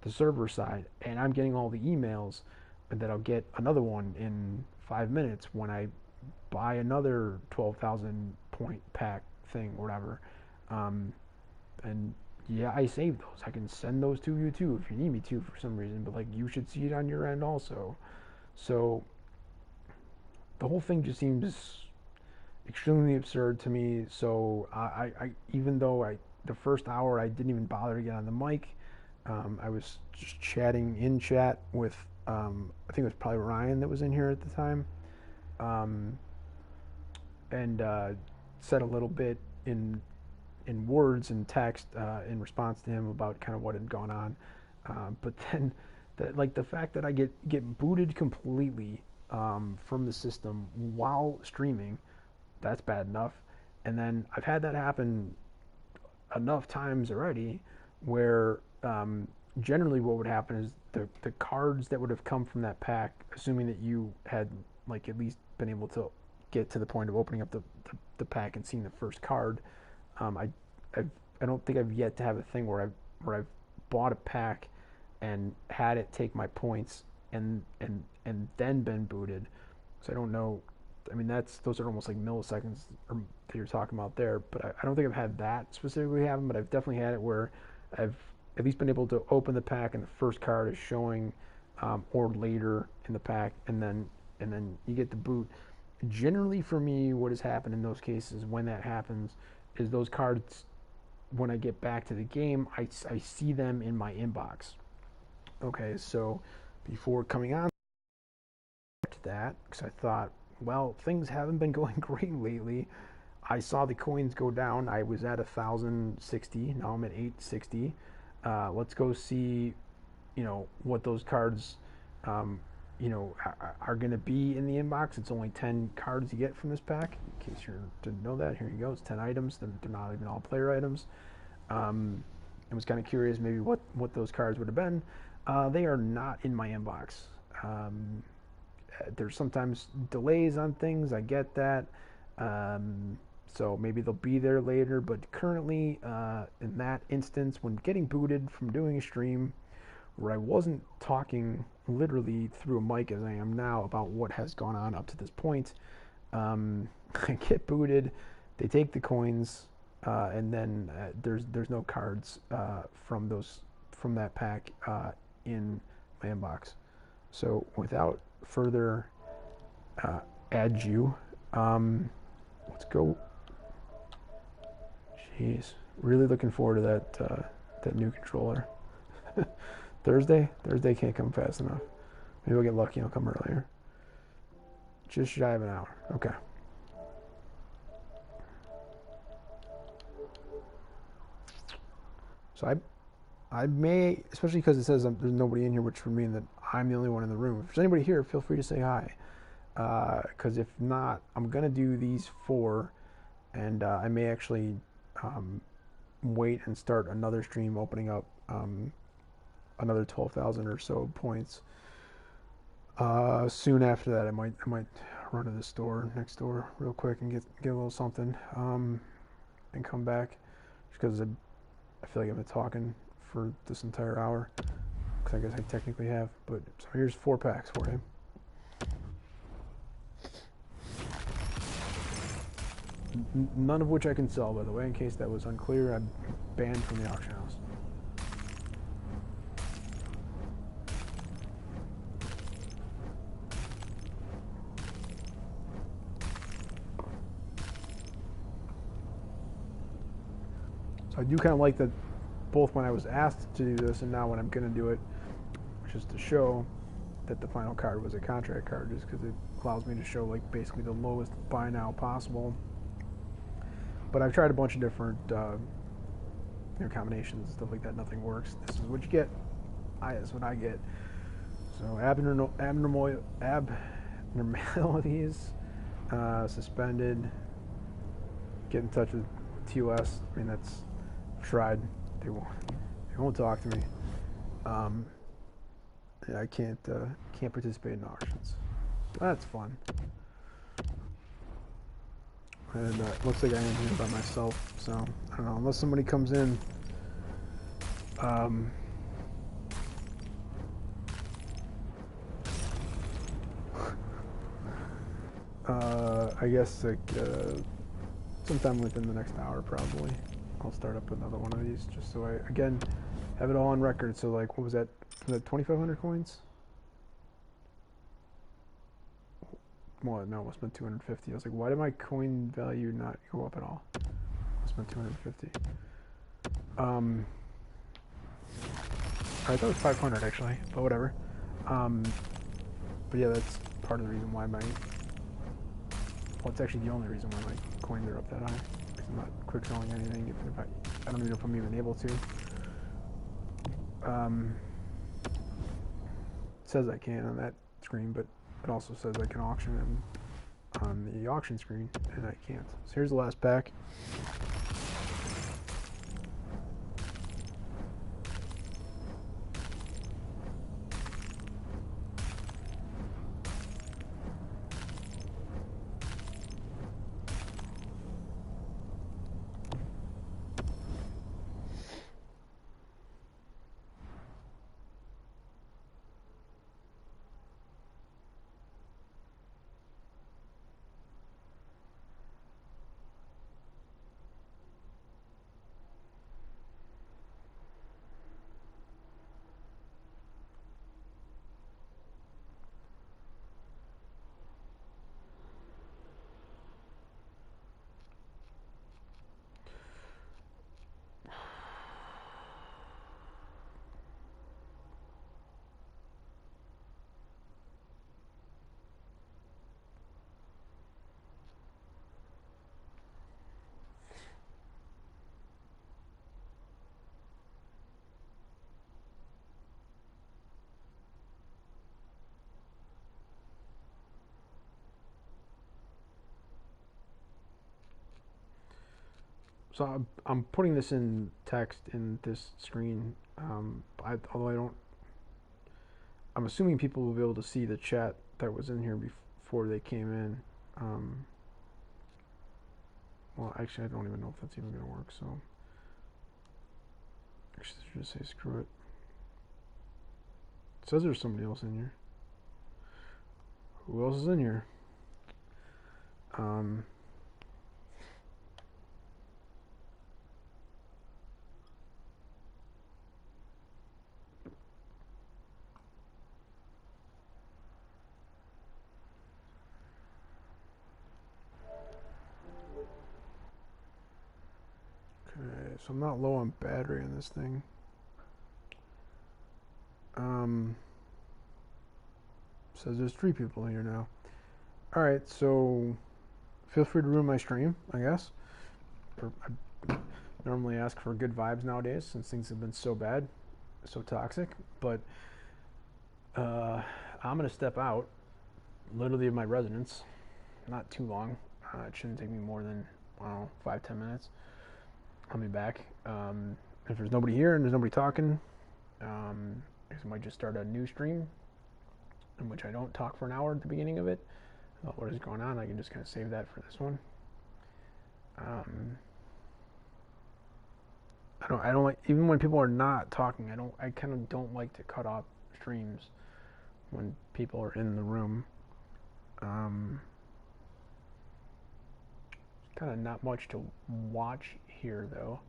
the server side, and I'm getting all the emails that I'll get another one in 5 minutes when I buy another 12,000 point pack thing or whatever. Um, and yeah, I save those. I can send those to you too if you need me to for some reason. But like you should see it on your end also. So the whole thing just seems extremely absurd to me. So I even though the first hour I didn't even bother to get on the mic. I was just chatting in chat with I think it was probably Ryan that was in here at the time, um, and said a little bit in words and text in response to him about kind of what had gone on. But then, the fact that I get booted completely from the system while streaming, that's bad enough. And then I've had that happen enough times already, where generally what would happen is the cards that would have come from that pack, assuming that you had like at least been able to get to the point of opening up the pack and seeing the first card. Um, I I've, I don't think I've yet to have a thing where I've bought a pack and had it take my points and then been booted. So I don't know. I mean, those are almost like milliseconds that you're talking about there. But I don't think I've had that specifically happen. But I've definitely had it where I've at least been able to open the pack and the first card is showing, or later in the pack, and then you get the boot. Generally, for me, what has happened in those cases when that happens is those cards, when I get back to the game, I see them in my inbox. Okay, so before coming on to that, because I thought, well, things haven't been going great lately. I saw the coins go down. I was at 1,060. Now I'm at 860. Let's go see, what those cards, are going to be in the inbox. It's only 10 cards you get from this pack. In case you didn't know that, here you go. It's 10 items. They're not even all player items. I was kind of curious maybe what those cards would have been. They are not in my inbox. There's sometimes delays on things. I get that. So maybe they'll be there later. But currently, in that instance, when getting booted from doing a stream where I wasn't talking literally through a mic as I am now about what has gone on up to this point, I get booted. They take the coins, and then there's no cards from that pack in my inbox. So without further ado, let's go. Jeez, really looking forward to that new controller. Thursday can't come fast enough. Maybe we'll get lucky and I'll come earlier. Just shy of an hour. Okay. So I may, especially because it says there's nobody in here, which would mean that I'm the only one in the room. If there's anybody here, feel free to say hi. Because if not, I'm going to do these 4, and I may actually wait and start another stream opening up another 12,000 or so points. Soon after that, I might run to the store next door real quick and get a little something, and come back, just because I feel like I've been talking for this entire hour, because I guess I technically have. But so here's 4 packs for you. None of which I can sell, by the way, in case that was unclear. I'm banned from the auction house. So I do kind of like that both when I was asked to do this and now when I'm going to do it, just to show that the final card was a contract card, just because it allows me to show like basically the lowest buy now possible. But I've tried a bunch of different combinations and stuff like that. Nothing works. This is what you get. This is what I get. So abnormalities, suspended. Get in touch with TOS. I mean, that's tried. They won't talk to me. Yeah, I can't participate in auctions. That's fun. And it looks like I am here by myself, so I don't know. Unless somebody comes in, I guess like sometime within the next hour, probably, I'll start up another one of these, just so I again have it all on record. So like, what was that? Was that 2,500 coins? Well, no, it must have been 250. I was like, why did my coin value not go up at all? It must have been 250. I thought it was 500 actually, but whatever. But yeah, that's part of the reason why well, it's actually the only reason why my coins are up that high. Because I'm not quick selling anything, even if I don't even know if I'm even able to. It says I can on that screen, but it also says I can auction them on the auction screen, and I can't. So here's the last pack. So I'm putting this in text in this screen, although I don't. I'm assuming people will be able to see the chat that was in here before they came in. Well, actually, I don't even know if that's even going to work. So actually, I should just say screw it. It says there's somebody else in here. Who else is in here? Okay, so I'm not low on battery on this thing. Says there's 3 people here now. Alright, so feel free to ruin my stream, I guess. I normally ask for good vibes nowadays since things have been so bad, so toxic, but I'm going to step out literally of my residence. Not too long. It shouldn't take me more than, I don't know, 5-10 minutes. I'll be back. If there's nobody here and there's nobody talking, I might just start a new stream in which I don't talk for an hour at the beginning of it about what is going on. I can just kind of save that for this one. I don't like, even when people are not talking, I kind of don't like to cut off streams when people are in the room. Kind of not much to watch here though.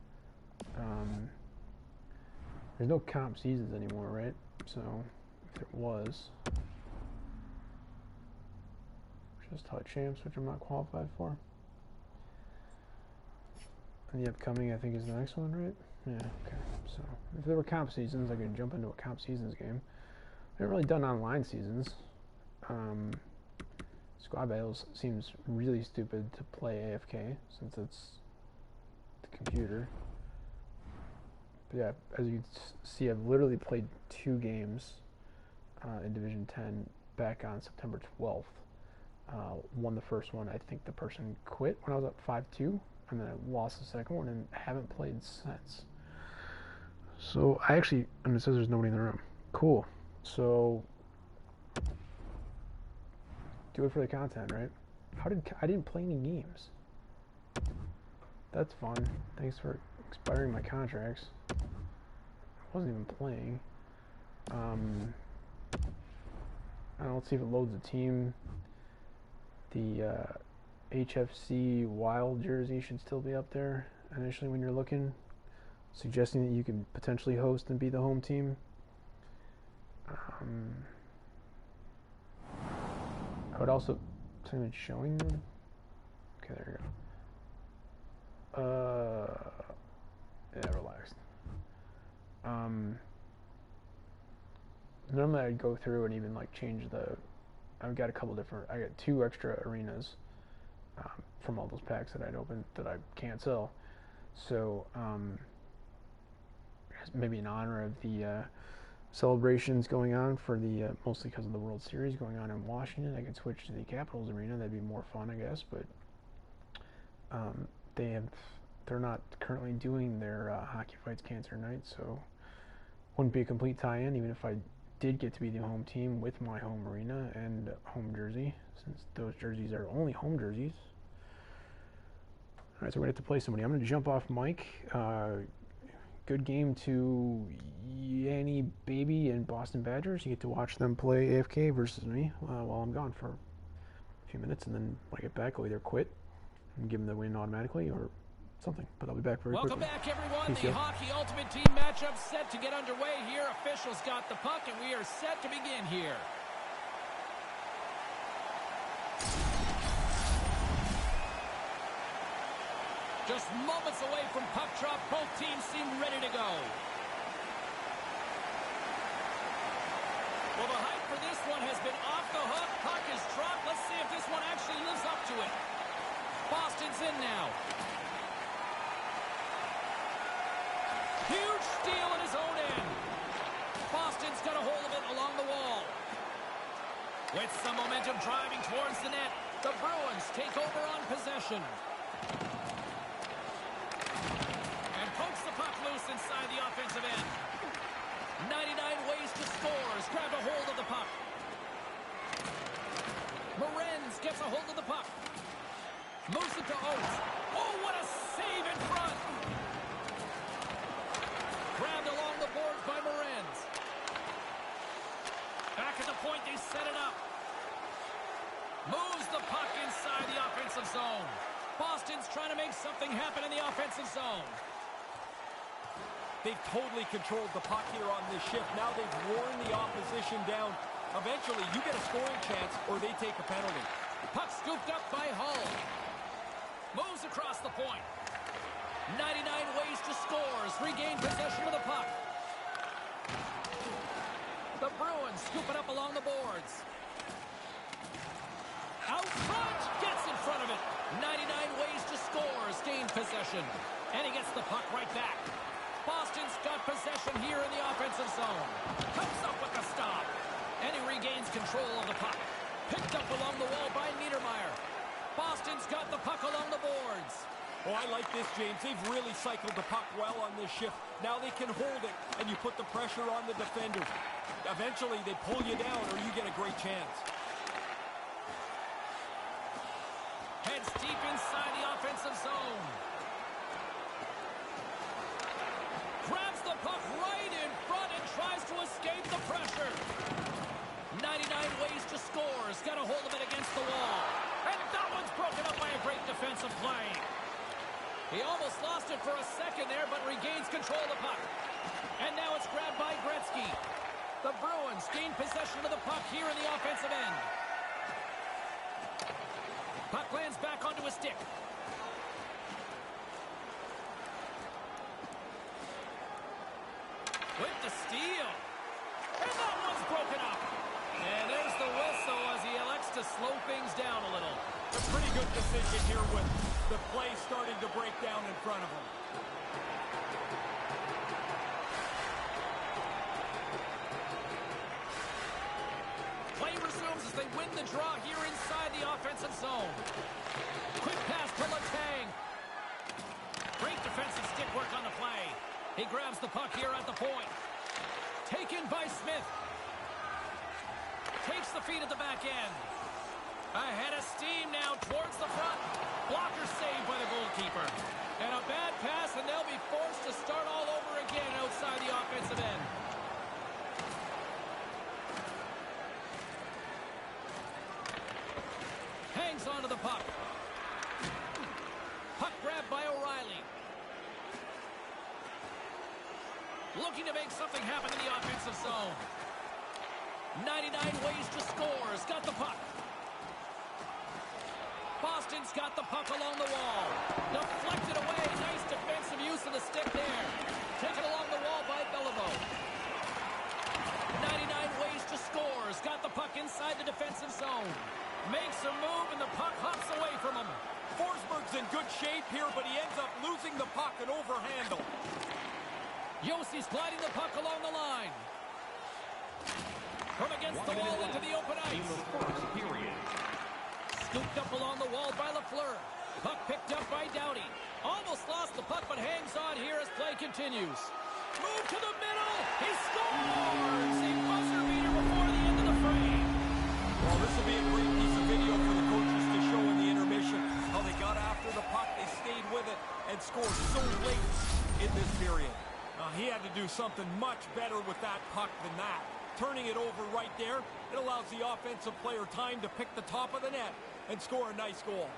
There's no comp seasons anymore, right? So if it was, just hot champs, which I'm not qualified for. And the upcoming, I think, is the next one, right? Yeah, okay. So, if there were comp seasons, I could jump into a comp seasons game. I haven't really done online seasons. Squad battles seems really stupid to play AFK, since it's the computer. But yeah, as you see, I've literally played 2 games in Division 10 back on September 12th. Won the first one. I think the person quit when I was up 5-2, and then I lost the second one and haven't played since. So I actually, and it says there's nobody in the room. Cool. So do it for the content, right? I didn't play any games. That's fun. Thanks for expiring my contracts. I wasn't even playing. I don't know, let's see if it loads the team. The HFC Wild jersey should still be up there initially when you're looking, suggesting that you can potentially host and be the home team. I would also, something showing them. Okay, there you go. Yeah, relaxed. Normally I'd go through and even like change the. I've got a couple different. I got 2 extra arenas from all those packs that I'd opened that I can't sell. So maybe in honor of the celebrations going on for the mostly because of the World Series going on in Washington, I could switch to the Capitals arena. That'd be more fun, I guess. But they're not currently doing their Hockey Fights Cancer Night, so wouldn't be a complete tie-in even if I did get to be the home team with my home arena and home jersey, since those jerseys are only home jerseys. Alright, so we're going to have to play somebody. I'm going to jump off mic. Good game to Yanni Baby and Boston Badgers. You get to watch them play AFK versus me while I'm gone for a few minutes, and then when I get back, I'll either quit and give them the win automatically or something. But I'll be back very quickly. Welcome back, everyone. Peace, the Hockey Ultimate Team matchup set to get underway here. Officials got the puck, and we are set to begin here. Just moments away from puck drop, both teams seem ready to go. Well, the hype for this one has been off the hook. Puck is dropped. Let's see if this one actually lives up to it. Boston's in now. Huge steal at his own end. Boston's got a hold of it along the wall. With some momentum driving towards the net, the Bruins take over on possession. And pokes the puck loose inside the offensive end. 99 ways to score has grabbed a hold of the puck. Morenz gets a hold of the puck. Moves it to Oates. Oh, what a save in front! Grabbed along the boards by Morenz. Back at the point, they set it up. Moves the puck inside the offensive zone. Boston's trying to make something happen in the offensive zone. They've totally controlled the puck here on this shift. Now they've worn the opposition down. Eventually, you get a scoring chance or they take a penalty. Puck scooped up by Hull. Moves across the point. 99 ways to score as regain possession of the puck. The Bruins scoop it up along the boards. Out front, gets in front of it. 99 ways to score as gain possession. And he gets the puck right back. Boston's got possession here in the offensive zone. Comes up with the stop. And he regains control of the puck. Picked up along the wall by Niedermeyer. Boston's got the puck along the boards. Oh, I like this, James. They've really cycled the puck well on this shift. Now they can hold it, and you put the pressure on the defenders. Eventually, they pull you down, or you get a great chance. Heads deep inside the offensive zone. Grabs the puck right in front and tries to escape the pressure. 99 ways to score. Has got a hold of it against the wall. And that one's broken up by a great defensive play. He almost lost it for a second there, but regains control of the puck. And now it's grabbed by Gretzky. The Bruins gain possession of the puck here in the offensive end. Puck lands back onto a stick. with the steal. And that one's broken up. And there's the whistle as he elects to slow things down a little. A pretty good decision here with the play starting to break down in front of him. Play resumes as they win the draw here inside the offensive zone. Quick pass to Letang. Great defensive stick work on the play. He grabs the puck here at the point. Taken by Smith. Takes the feed at the back end. Ahead of steam now towards the front. Blocker saved by the goalkeeper. And a bad pass, and they'll be forced to start all over again outside the offensive end. Hangs onto the puck. Puck grabbed by O'Reilly. Looking to make something happen in the offensive zone. 99 ways to score. Has got the puck. Boston's got the puck along the wall. Deflected away. Nice defensive use of the stick there. Taken along the wall by Beliveau. 99 ways to score. Has got the puck inside the defensive zone. Makes a move and the puck hops away from him. Forsberg's in good shape here, but he ends up losing the puck and overhandle. Yossi's gliding the puck along the line. From against the wall into the open ice. Scooped up along the wall by Lafleur. Puck picked up by Doughty. Almost lost the puck, but hangs on here as play continues. Move to the middle. He scores! A buzzer beater before the end of the frame. Well, this will be a great piece of video for the coaches to show in the intermission. How they got after the puck, they stayed with it, and scored so late in this period. He had to do something much better with that puck than that. Turning it over right there, it allows the offensive player time to pick the top of the net and score a nice goal.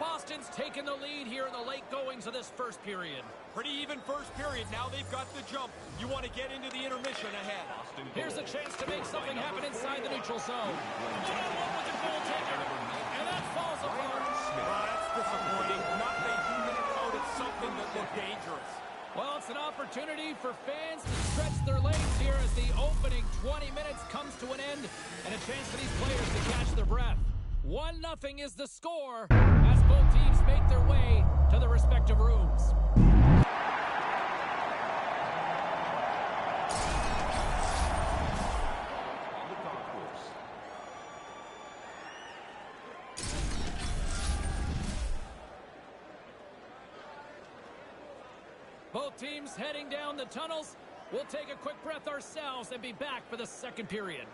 Boston's taken the lead here in the late goings of this first period. Pretty even first period. Now they've got the jump. You want to get into the intermission ahead. Here's a chance to make something happen inside the neutral zone. One-on-one with the goaltender. And that falls apart. That's disappointing. Nothing out of something that looked dangerous. Well, it's an opportunity for fans to stretch their legs here as the opening 20 minutes comes to an end. And a chance for these players to catch their breath. 1-0 is the score as both teams make their way to their respective rooms. Both teams heading down the tunnels. We'll take a quick breath ourselves and be back for the second period.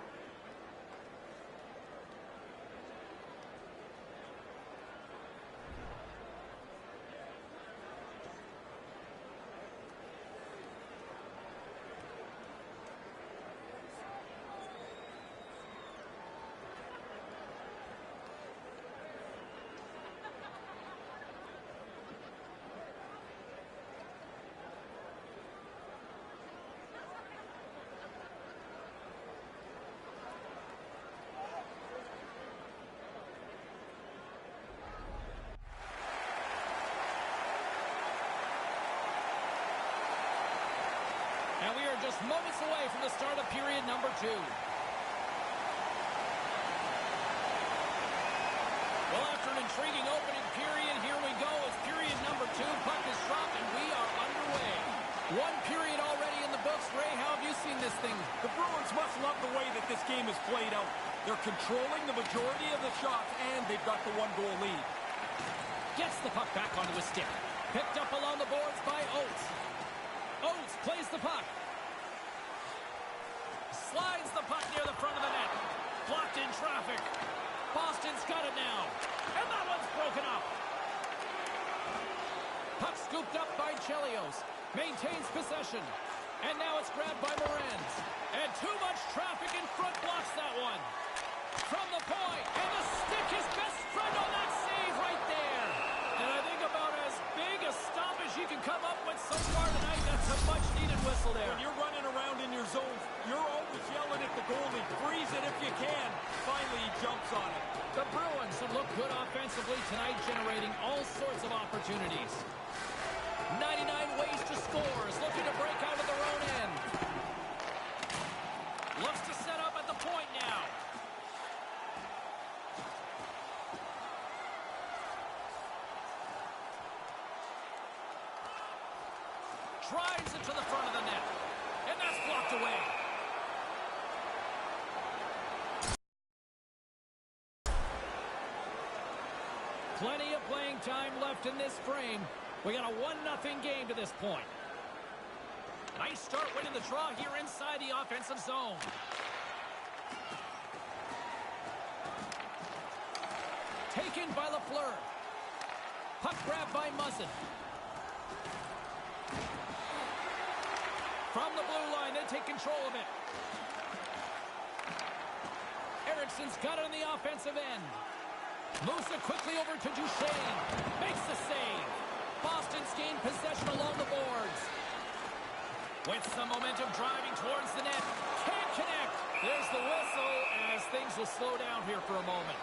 And we are just moments away from the start of period number 2. Well, after an intriguing opening period, here we go. It's period number 2. Puck is dropped, and we are underway. One period already in the books. Ray, how have you seen this thing? The Bruins must love the way that this game is played out. They're controlling the majority of the shots, and they've got the one-goal lead. Gets the puck back onto his stick. Picked up along the boards by Oates. Oates plays the puck. Slides the puck near the front of the net. Blocked in traffic. Boston's got it now. And that one's broken up. Puck scooped up by Chelios. Maintains possession. And now it's grabbed by Morenz. And too much traffic in front blocks that one. From the point. And the stick, his best friend on that save right there. And I think about as big a stop as you can come up with so far tonight. That's a much-needed whistle there. When you're running around in your zones, you're always was yelling at the goalie, freeze it if you can. Finally, he jumps on it. The Bruins have looked good offensively tonight, generating all sorts of opportunities. 99 ways to score, is looking to break out of their own end. Looks to set up at the point now. Drives it to the front of the net. And that's blocked away. Plenty of playing time left in this frame. We got a 1-0 game to this point. Nice start winning the draw here inside the offensive zone. Taken by Lafleur. Puck grab by Muzzin. From the blue line, they take control of it. Ericsson's got it on the offensive end. Moves it quickly over to Duchesne. Makes the save. Boston's gained possession along the boards. With some momentum driving towards the net. Can't connect. There's the whistle as things will slow down here for a moment.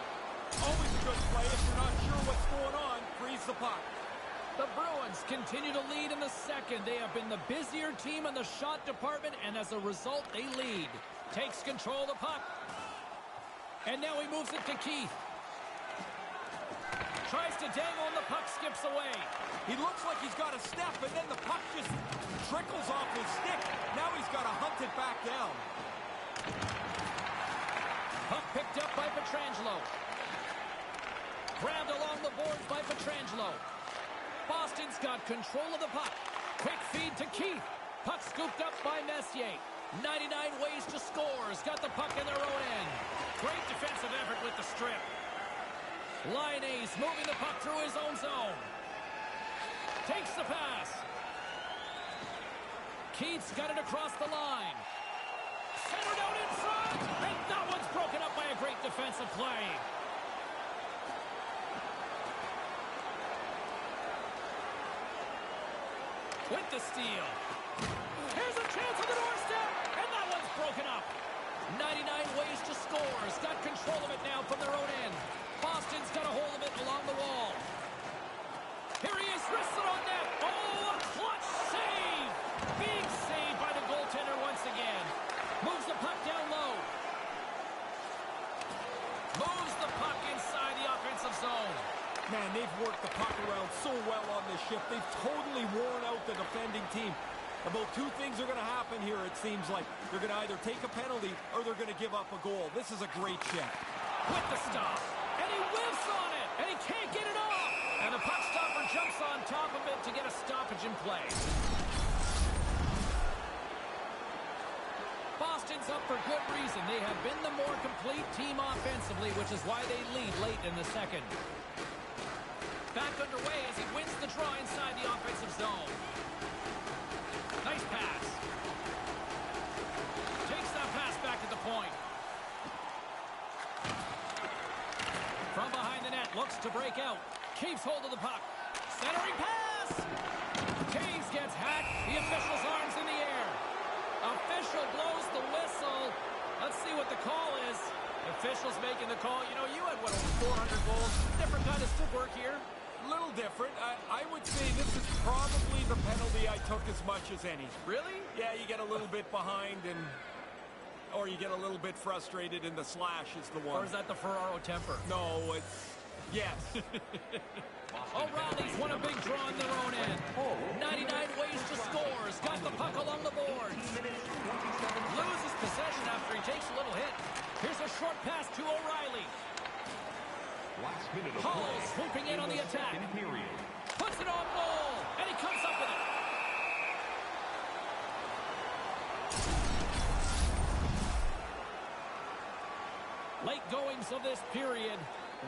Always a good play if you're not sure what's going on. Freeze the puck. The Bruins continue to lead in the second. They have been the busier team in the shot department, and as a result, they lead. Takes control of the puck. And now he moves it to Keith. Tries to dangle, and the puck skips away. He looks like he's got a step, and then the puck just trickles off his stick. Now he's got to hunt it back down. Puck picked up by Pietrangelo. Grabbed along the boards by Pietrangelo. Boston's got control of the puck. Quick feed to Keith. Puck scooped up by Messier. 99 ways to score. Has got the puck in their own end. Great defensive effort with the strip. Lyonnais moving the puck through his own zone. Takes the pass. Keith's got it across the line. Centered out in front. And that one's broken up by a great defensive play. With the steal. Here's a chance on the doorstep. And that one's broken up. 99 ways to score. Has got control of it now from their own end. Boston's got a hold of it along the wall. Here he is, wristed on net. Oh, a clutch save. Big save by the goaltender once again. Moves the puck down low. Moves the puck inside the offensive zone. Man, they've worked the puck around so well on this shift. They've totally worn out the defending team. About two things are going to happen here, it seems like. They're going to either take a penalty or they're going to give up a goal. This is a great check. With the stop. And he whiffs on it. And he can't get it off. And the puck stopper jumps on top of it to get a stoppage in play. Boston's up for good reason. They have been the more complete team offensively, which is why they lead late in the second. Back underway as he wins the draw inside the offensive zone. Nice pass. Takes that pass back to the point. From behind the net, looks to break out. Keeps hold of the puck. Centering pass! Taves gets hacked. The official's arms in the air. Official blows the whistle. Let's see what the call is. The official's making the call. You know, you had, what, over 400 goals. Different kind of stick work here. Little different. I would say this is probably the penalty I took as much as any. Really? Yeah, you get a little bit behind or you get a little bit frustrated and the slash is the one. Or is that the Ferraro temper? No, it's... Yes. O'Reilly's won a big draw on their own end. 99 ways to score. Has got the puck along the boards. Loses possession after he takes a little hit. Here's a short pass to O'Reilly. Hull swooping in on the attack. Puts it on goal. And he comes up with it. Late goings of this period.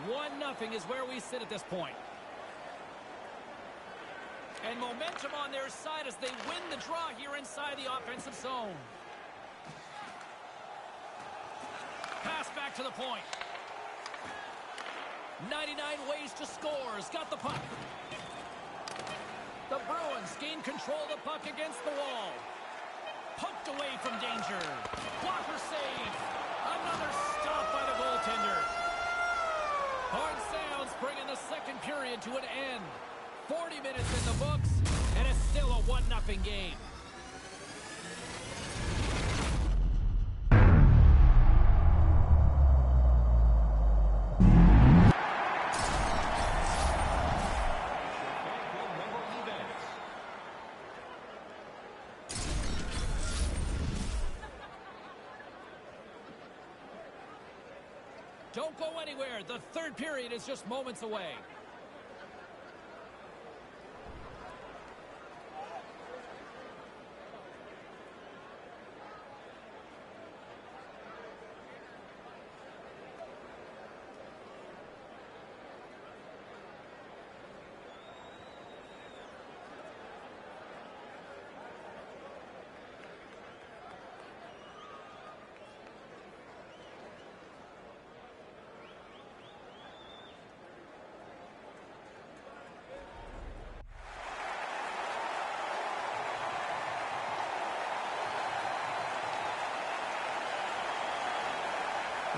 1-0 is where we sit at this point. And momentum on their side as they win the draw here inside the offensive zone. Pass back to the point. 99 ways to score. Has got the puck. The Bruins gain control of the puck against the wall. Poked away from danger. Blocker save. Another stop by the goaltender. Hard sounds bringing the second period to an end. 40 minutes in the books, and it's still a 1-0 game. Don't go anywhere. The third period is just moments away.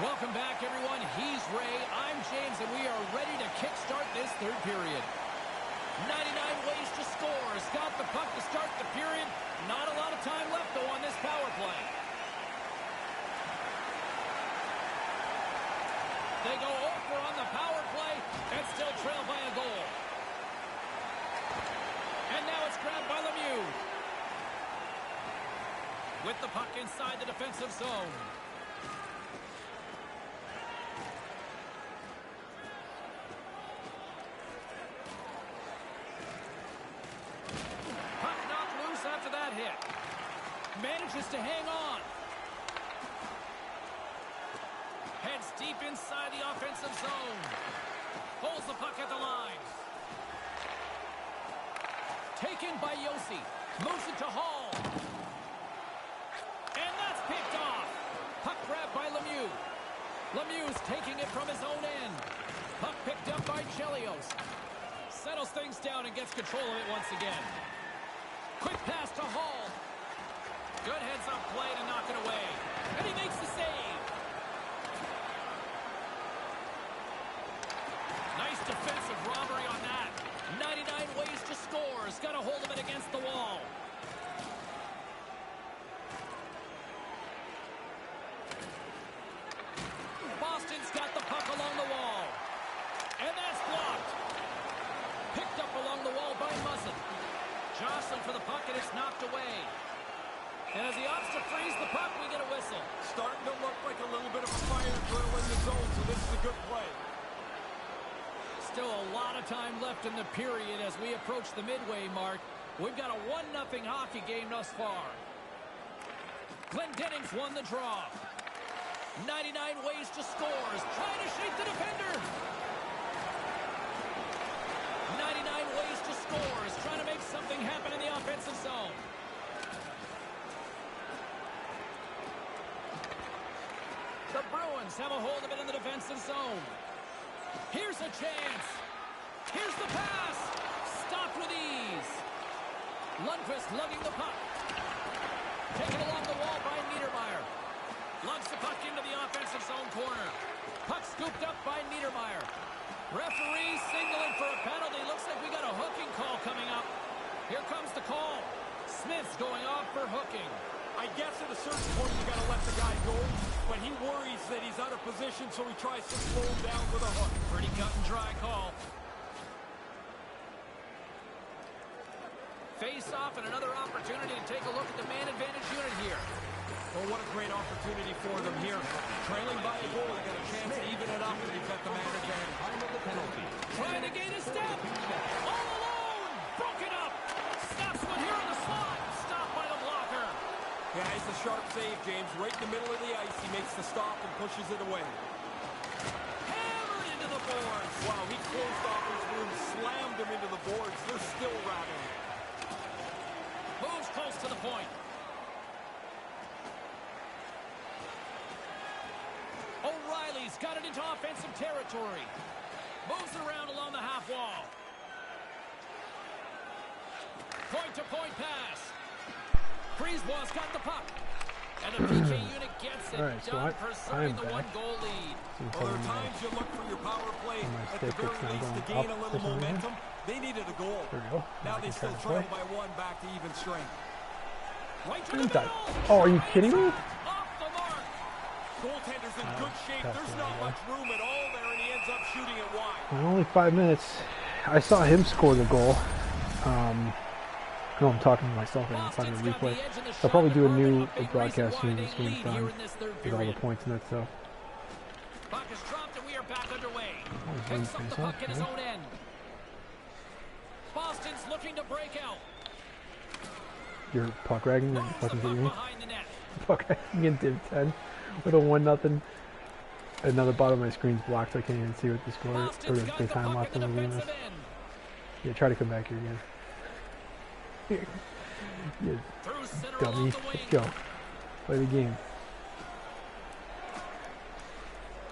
Welcome back, everyone. He's Ray, I'm James, and we are ready to kickstart this third period. 99 ways to score. Has got the puck to start the period. Not a lot of time left, though, on this power play. They go over on the power play and still trail by a goal. And now it's grabbed by Lemieux. With the puck inside the defensive zone. Manages to hang on. Heads deep inside the offensive zone. Holds the puck at the line. Taken by Yossi. Moves it to Hall. And that's picked off. Puck grabbed by Lemieux. Lemieux's taking it from his own end. Puck picked up by Chelios. Settles things down and gets control of it once again. Quick pass to Hall. Good heads-up play to knock it away. And he makes the save. Nice defensive robbery on that. 99 ways to score. Has got a hold of it against the wall. Boston's got the puck along the wall. And that's blocked. Picked up along the wall by Muzzin. Jostling for the puck, and it's knocked away. And as he opts to freeze the puck, we get a whistle. Starting to look like a little bit of a fire drill in the zone, so this is a good play. Still a lot of time left in the period as we approach the midway mark. We've got a 1-0 hockey game thus far. Glendening's won the draw. 99 ways to score. Is trying to shake the defender. 99 ways to score. Is trying to make something happen in the offensive zone. The Bruins have a hold of it in the defensive zone. Here's a chance. Here's the pass. Stopped with ease. Lundqvist lugging the puck. Taken along the wall by Niedermeyer. Lugs the puck into the offensive zone corner. Puck scooped up by Niedermeyer. Referee signaling for a penalty. Looks like we got a hooking call coming up. Here comes the call. Smith's going off for hooking. I guess at a certain point you got to let the guy go, but he worries that he's out of position, so he tries to slow him down with a hook. Pretty cut and dry call. Face off and another opportunity to take a look at the man advantage unit here. Well, what a great opportunity for them here. Trailing by a goal, they got a chance to even it up, and they've got the man advantage. Time of the penalty. Trying to gain a step. All alone. Broken up. Stops one here in the slot. Stopped by the blocker. Yeah, it's a sharp save, James. Right in the middle of the ice, he makes the stop and pushes it away. Hammered into the boards. Wow, he closed off his room, slammed him into the boards. They're still rattling. Moves close to the point. O'Reilly's got it into offensive territory. Moves around along the half wall. Point-to-point pass. Brisebois got the puck. And the PK unit gets it Alright, so done for serving the back. one-goal lead. Well, there are times you look for your power play at the very least to gain a little momentum. They needed a goal. There we go. Now they still trail by one back to even strength. Right to the middle. Oh, are you kidding me? Off the mark. Goaltender's in good shape. There's not much room at all there, and he ends up shooting it wide. Well, only 5 minutes. I saw him score the goal. I know I'm talking to myself and I'm finding the replay. I'll probably do a new broadcast soon as this game's done with all the points and that stuff. Puck is dropped and we are back underway. Oh, Picks up the puck at his yeah. own end. Boston's looking to break out. You're puck ragging? You're Moves the fucking puck kidding me? behind the net. Puck ragging in Div 10 with a 1-0. Another bottom of my screen's blocked, so I can't even see what the score or Boston's got the the time puck left in in the the game is. defensive end. Yeah, try to come back here again. You Through center dummy. along the Let's wing. go. Play the game.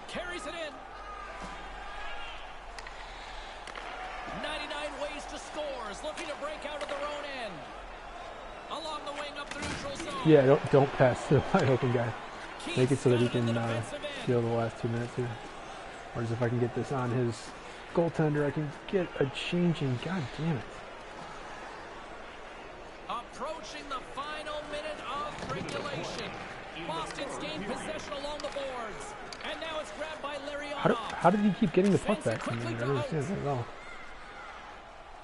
Carries it in. 99 ways to score. Is looking to break out of their own end. Along the wing up the neutral zone. Yeah, don't pass to the wide open guy. Keith's Make it so that he got in can the defensive end. steal the last 2 minutes here. Or if I can get this on his goaltender, I can get a changing. God damn it. Approaching the final minute of regulation. Boston's gained possession along the boards. And now it's grabbed by Larionov. How did he keep getting the puck Sends it back from me? I quickly don't to understand that at all.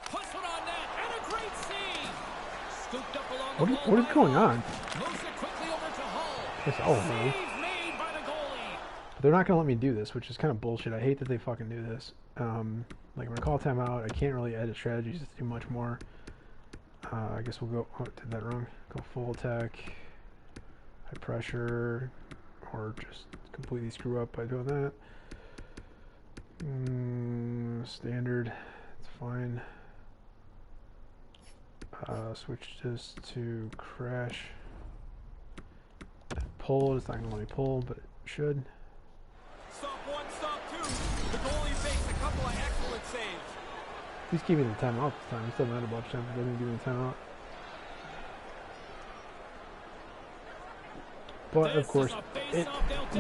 Puts it on net. And a great save. Scooped up along the wall What is by going Hall. on? Moves it quickly over to Hull. No. Save made by the goalie. But they're not going to let me do this, which is kind of bullshit. I hate that they fucking do this. Like, when I call timeout, I can't really edit strategies to do much more. I guess we'll go... Oh, did that wrong. Go full attack, high pressure, or just completely screw up by doing that. Standard. It's fine. Switch this to crash. Pull. It's not going to let me pull, but it should. Stop one, stop two. The goalie makes a couple of excellent saves. Please give me the timeout this time. It's still not a bunch of times. They didn't give me the timeout. But of course, it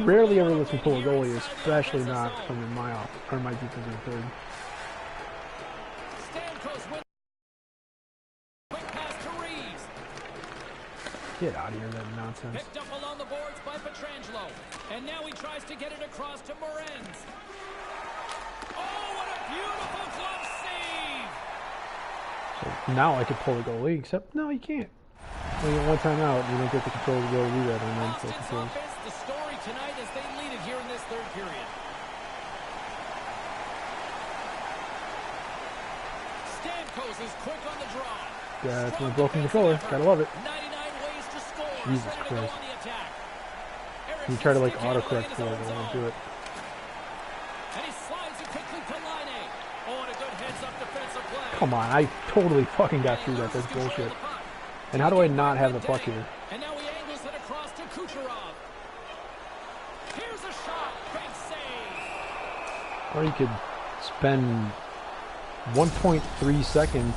rarely ever lets me pull a goalie, especially not from in my off or my defensive third. Stamkos wins. Quick pass to Reeves. Get out of here, that nonsense. Picked up along the boards by Pietrangelo. And now he tries to get it across to Morenz. Oh, what a beautiful glove save! Now I could pull the goalie, except no, you can't. When you get one time out, you don't get the control to go do that, and then Boston's control. offense, the story tonight as they lead it here in this third period. Stamkos is quick on the draw. That's Strong my broken defensive controller. effort. Gotta love it. 99 ways to score. Jesus Ready to go Christ. on the attack. You try to like Ericsson's autocorrect in for his it, own I won't zone. do it. And he slides it quickly to Line. Oh, and a good heads-up defensive play. Come on, I totally fucking got through that. That's bullshit. And how do I not have the puck here? And now he angles it across to Kucherov. Here's a shot. Big save. Or you could spend 1.3 seconds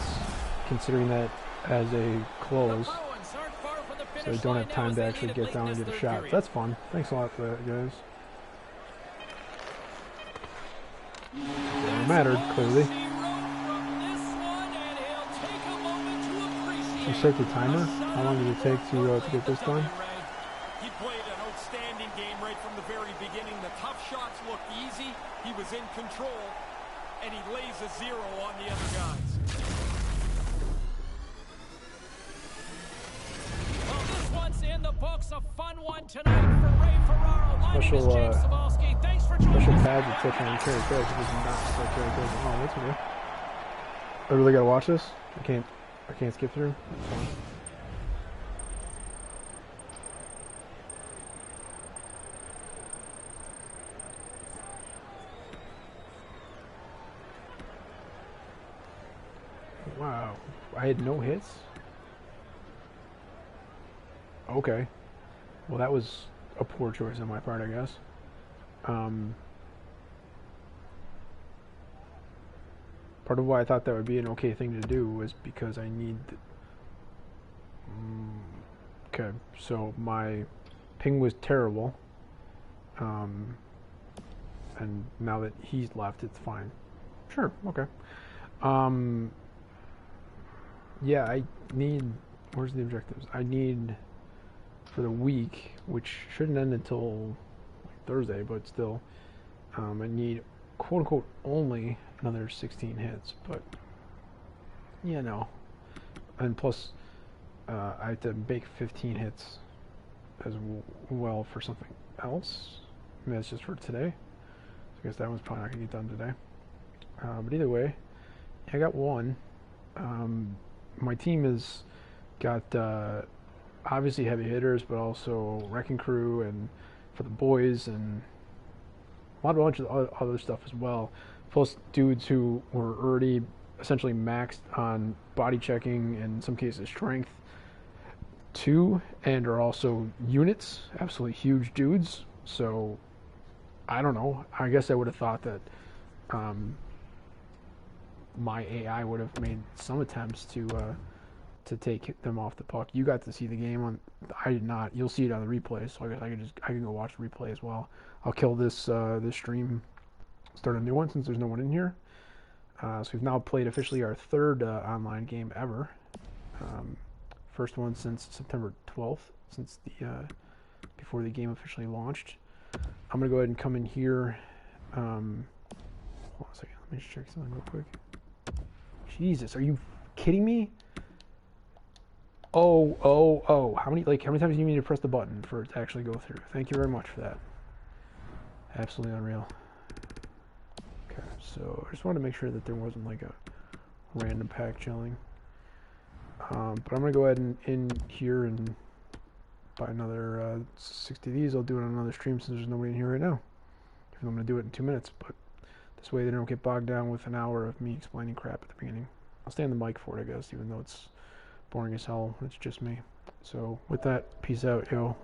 considering that as a close, The Bruins aren't far from the so finish you don't line have now time as to they actually lead it get late down in and this get a third shot. period. That's fun. Thanks a lot for that, guys. It mattered, clearly. She wrote from this one, and he'll take a moment to appreciate. You start the timer? How long did it take to get this done? He played an outstanding game right from the very beginning. The tough shots looked easy. He was in control, and he lays a zero on the other guys. Well, this one's in the books. A fun one tonight for Ray Ferraro. My name is Special, James Cebulski. Thanks for joining Special us. pads that touch on Carey Cook. It does not touch Carey Cook. Oh, that's okay. I really gotta watch this? I can't skip through? That's fine. Wow. I had no hits? Okay. Well, that was a poor choice on my part, I guess. Part of why I thought that would be an okay thing to do was because I need Okay, so my ping was terrible, um, and now that he's left, it's fine. Sure, okay. Um, yeah, I need. Where's the objectives? I need for the week, which shouldn't end until like Thursday, but still, I need quote unquote only another 16 hits. But yeah, no, and plus I have to make 15 hits as well for something else. I mean, that's just for today. So I guess that one's probably not gonna get done today. But either way, I got one. My team has got obviously heavy hitters, but also wrecking crew and for the boys and a bunch of other stuff as well. Plus dudes who were already essentially maxed on body checking and in some cases strength too, and are also units, absolutely huge dudes. So I don't know. I guess I would have thought that my AI would have made some attempts to take them off the puck. You got to see the game on. I did not. You'll see it on the replay. So I guess I can go watch the replay as well. I'll kill this this stream, start a new one since there's no one in here. So we've now played officially our third online game ever. First one since September 12th, since the before the game officially launched. I'm gonna go ahead and come in here. Hold on a second. Let me just check something real quick. Jesus, are you kidding me? Oh. How many times do you need to press the button for it to actually go through? Thank you very much for that. Absolutely unreal. Okay, so I just wanted to make sure that there wasn't like a random pack chilling. But I'm gonna go ahead and in here and buy another 60 of these. I'll do it on another stream since there's nobody in here right now. Even though I'm gonna do it in 2 minutes, but this way they don't get bogged down with an hour of me explaining crap at the beginning. I'll stay on the mic for it, I guess, even though it's boring as hell. It's just me. So with that, peace out, yo.